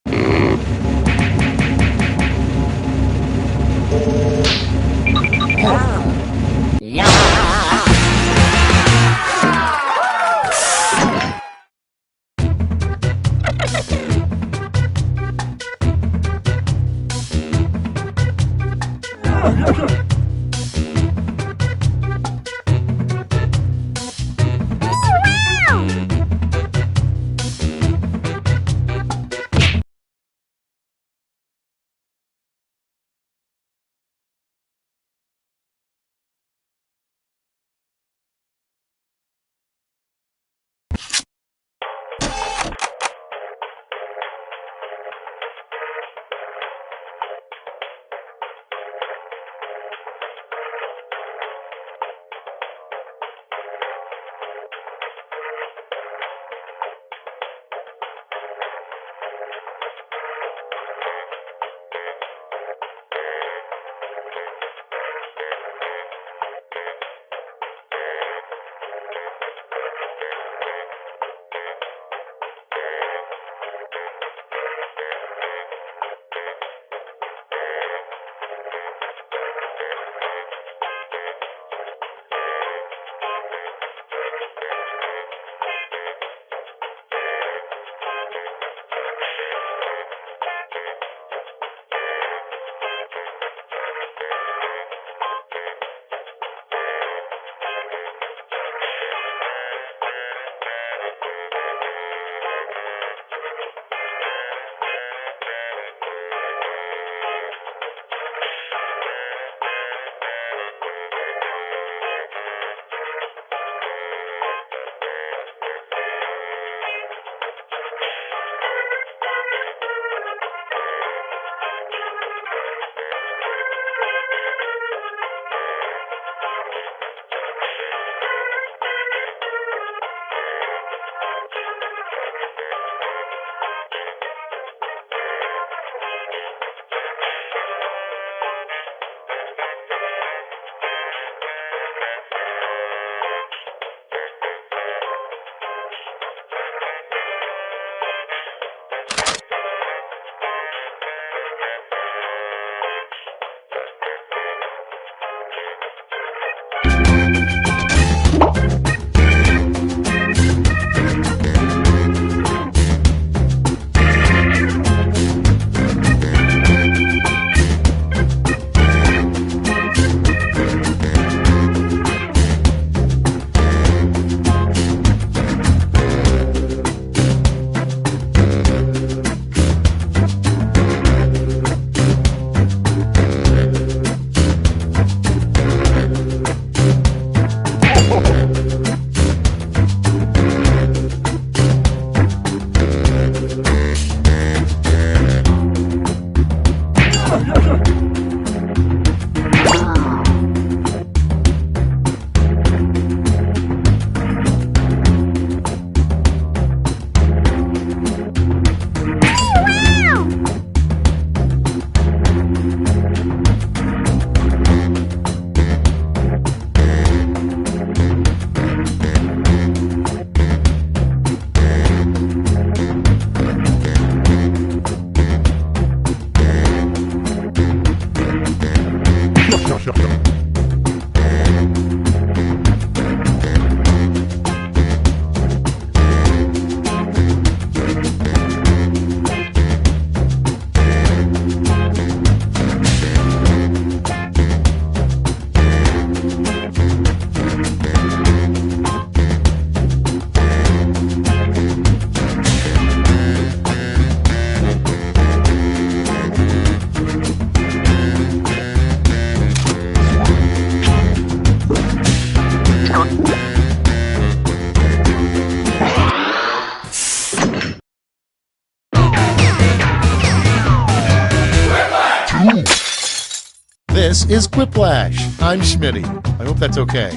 This is Quiplash. I'm Schmitty. I hope that's okay.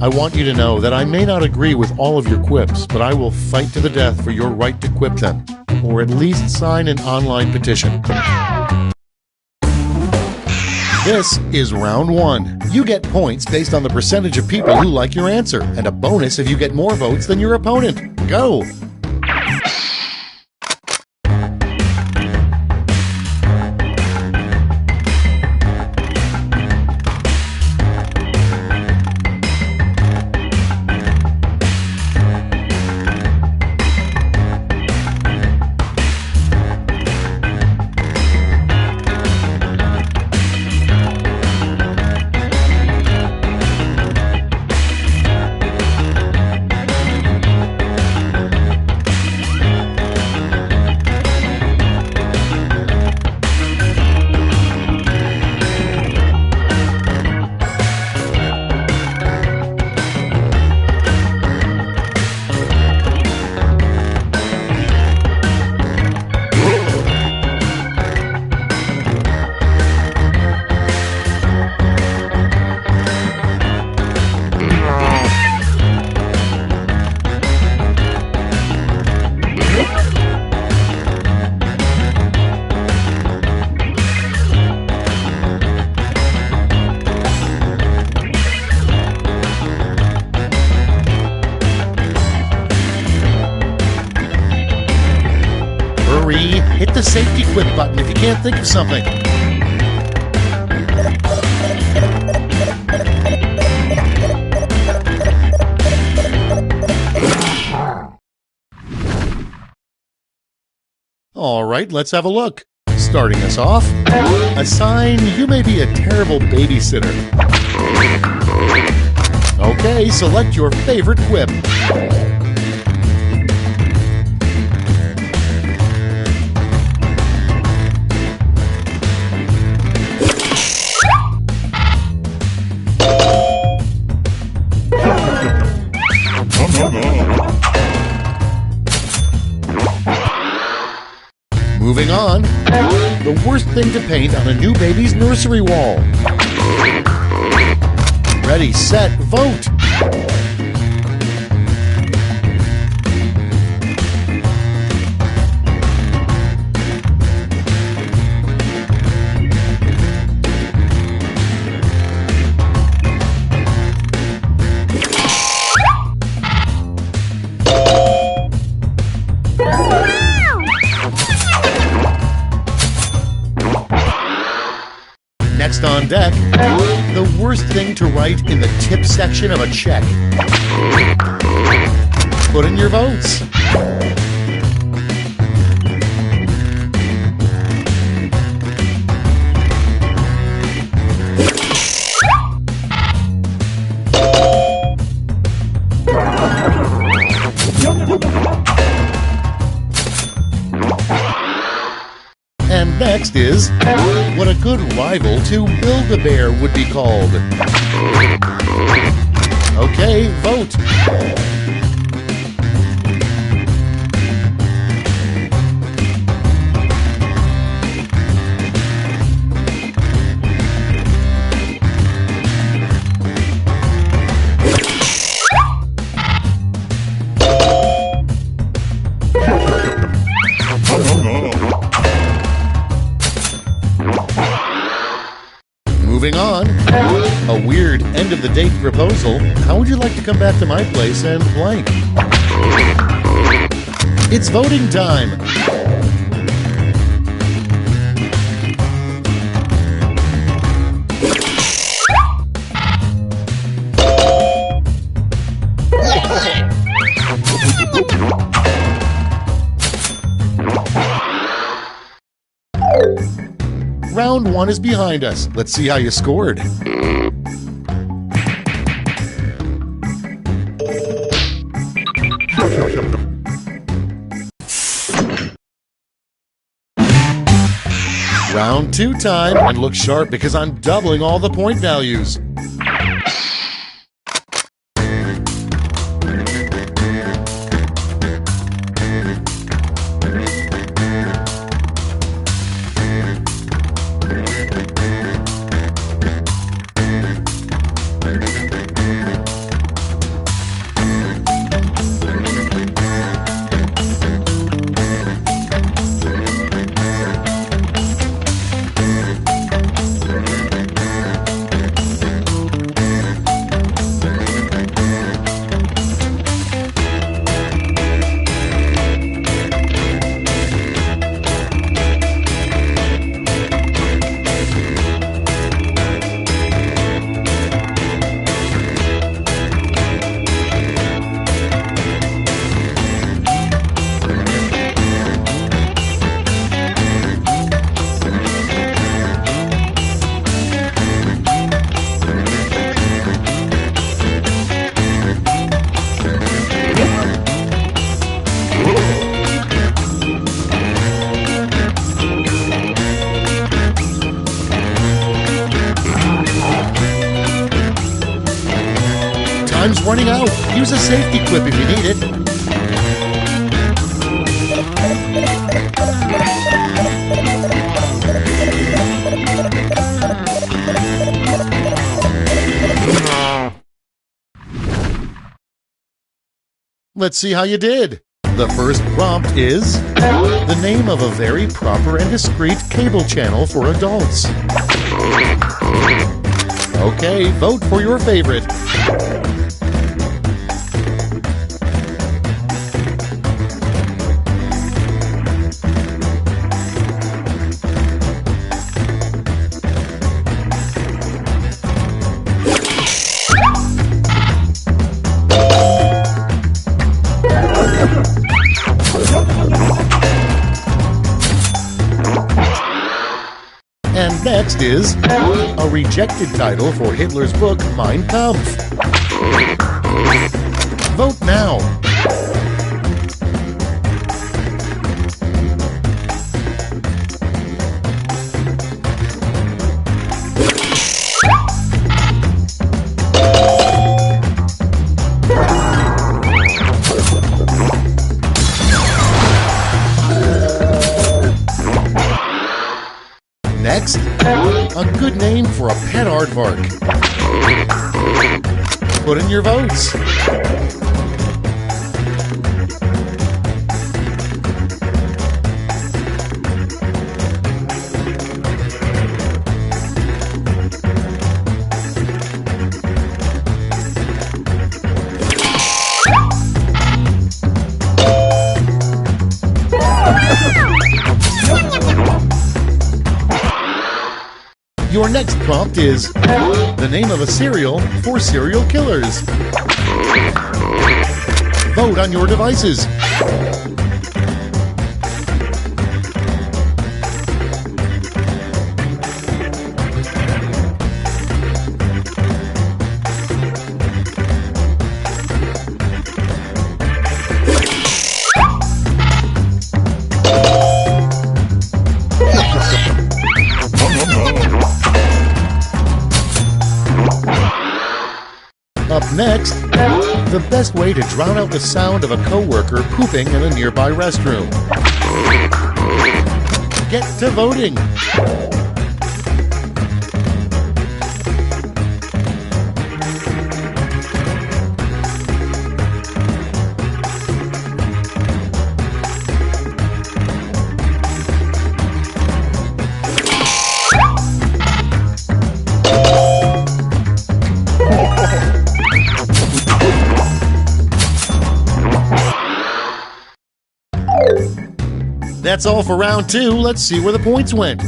I want you to know that I may not agree with all of your quips, but I will fight to the death for your right to quip them, or at least sign an online petition. This is round one. You get points based on the percentage of people who like your answer, and a bonus if you get more votes than your opponent. Go! Hit the safety quit button if you can't think of something. All right, let's have a look. Starting us off, a sign you may be a terrible babysitter. Okay, select your favorite quip. Moving on, the worst thing to paint on a new baby's nursery wall. Ready, set, vote! Next on deck, the worst thing to write in the tip section of a check. Put in your votes. And next is what a good rival to Build-A-Bear would be called. Okay, vote. Moving on, a weird end-of-the-date proposal. How would you like to come back to my place and blank? It's voting time! Round one is behind us. Let's see how you scored. Round two time, and look sharp because I'm doubling all the point values. running out. Use a safety quip if you need it. Let's see how you did. The first prompt is the name of a very proper and discreet cable channel for adults. Okay, vote for your favorite. And next is a rejected title for Hitler's book Mein Kampf. Vote now. Next, a good name for a pet aardvark. Put in your votes. Your next prompt is the name of a cereal for serial killers. Vote on your devices. Up next, the best way to drown out the sound of a coworker pooping in a nearby restroom. Get to voting. That's all for round 2. Let's see where the points went.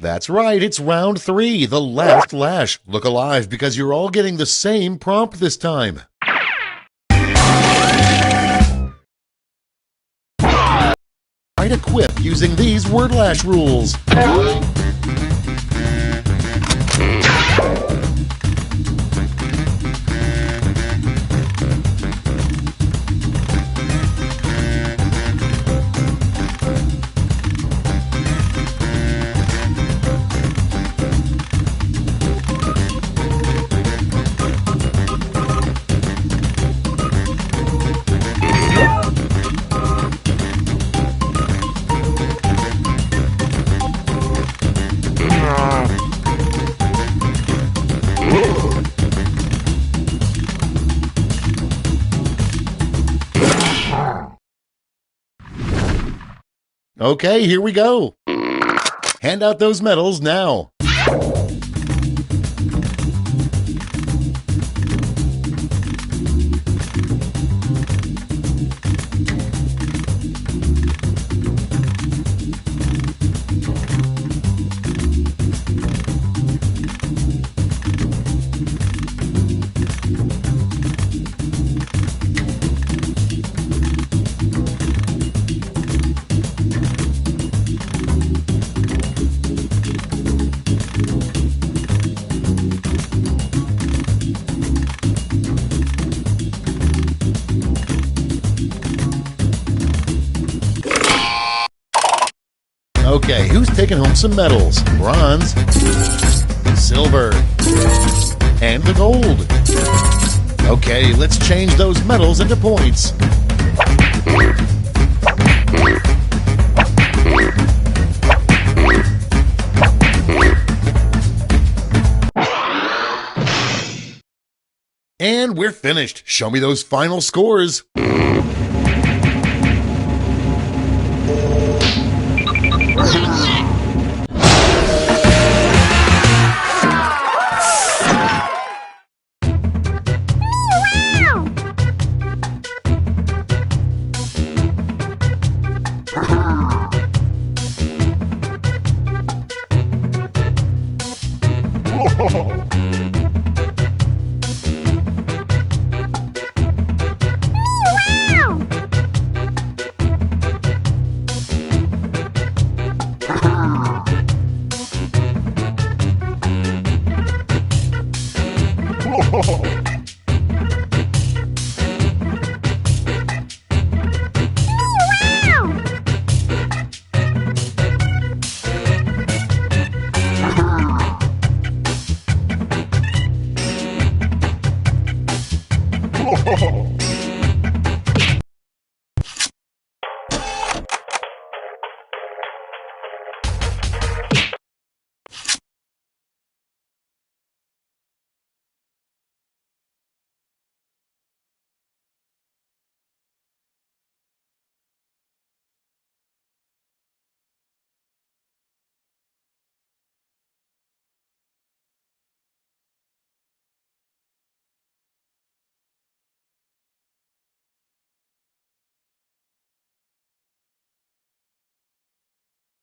That's right, it's round 3, the last lash. Look alive because you're all getting the same prompt this time. Write a quip using these word lash rules. Okay, here we go. Hand out those medals now. Okay, who's taking home some medals? Bronze, silver, and the gold. Okay, let's change those medals into points. And we're finished. Show me those final scores. Oh!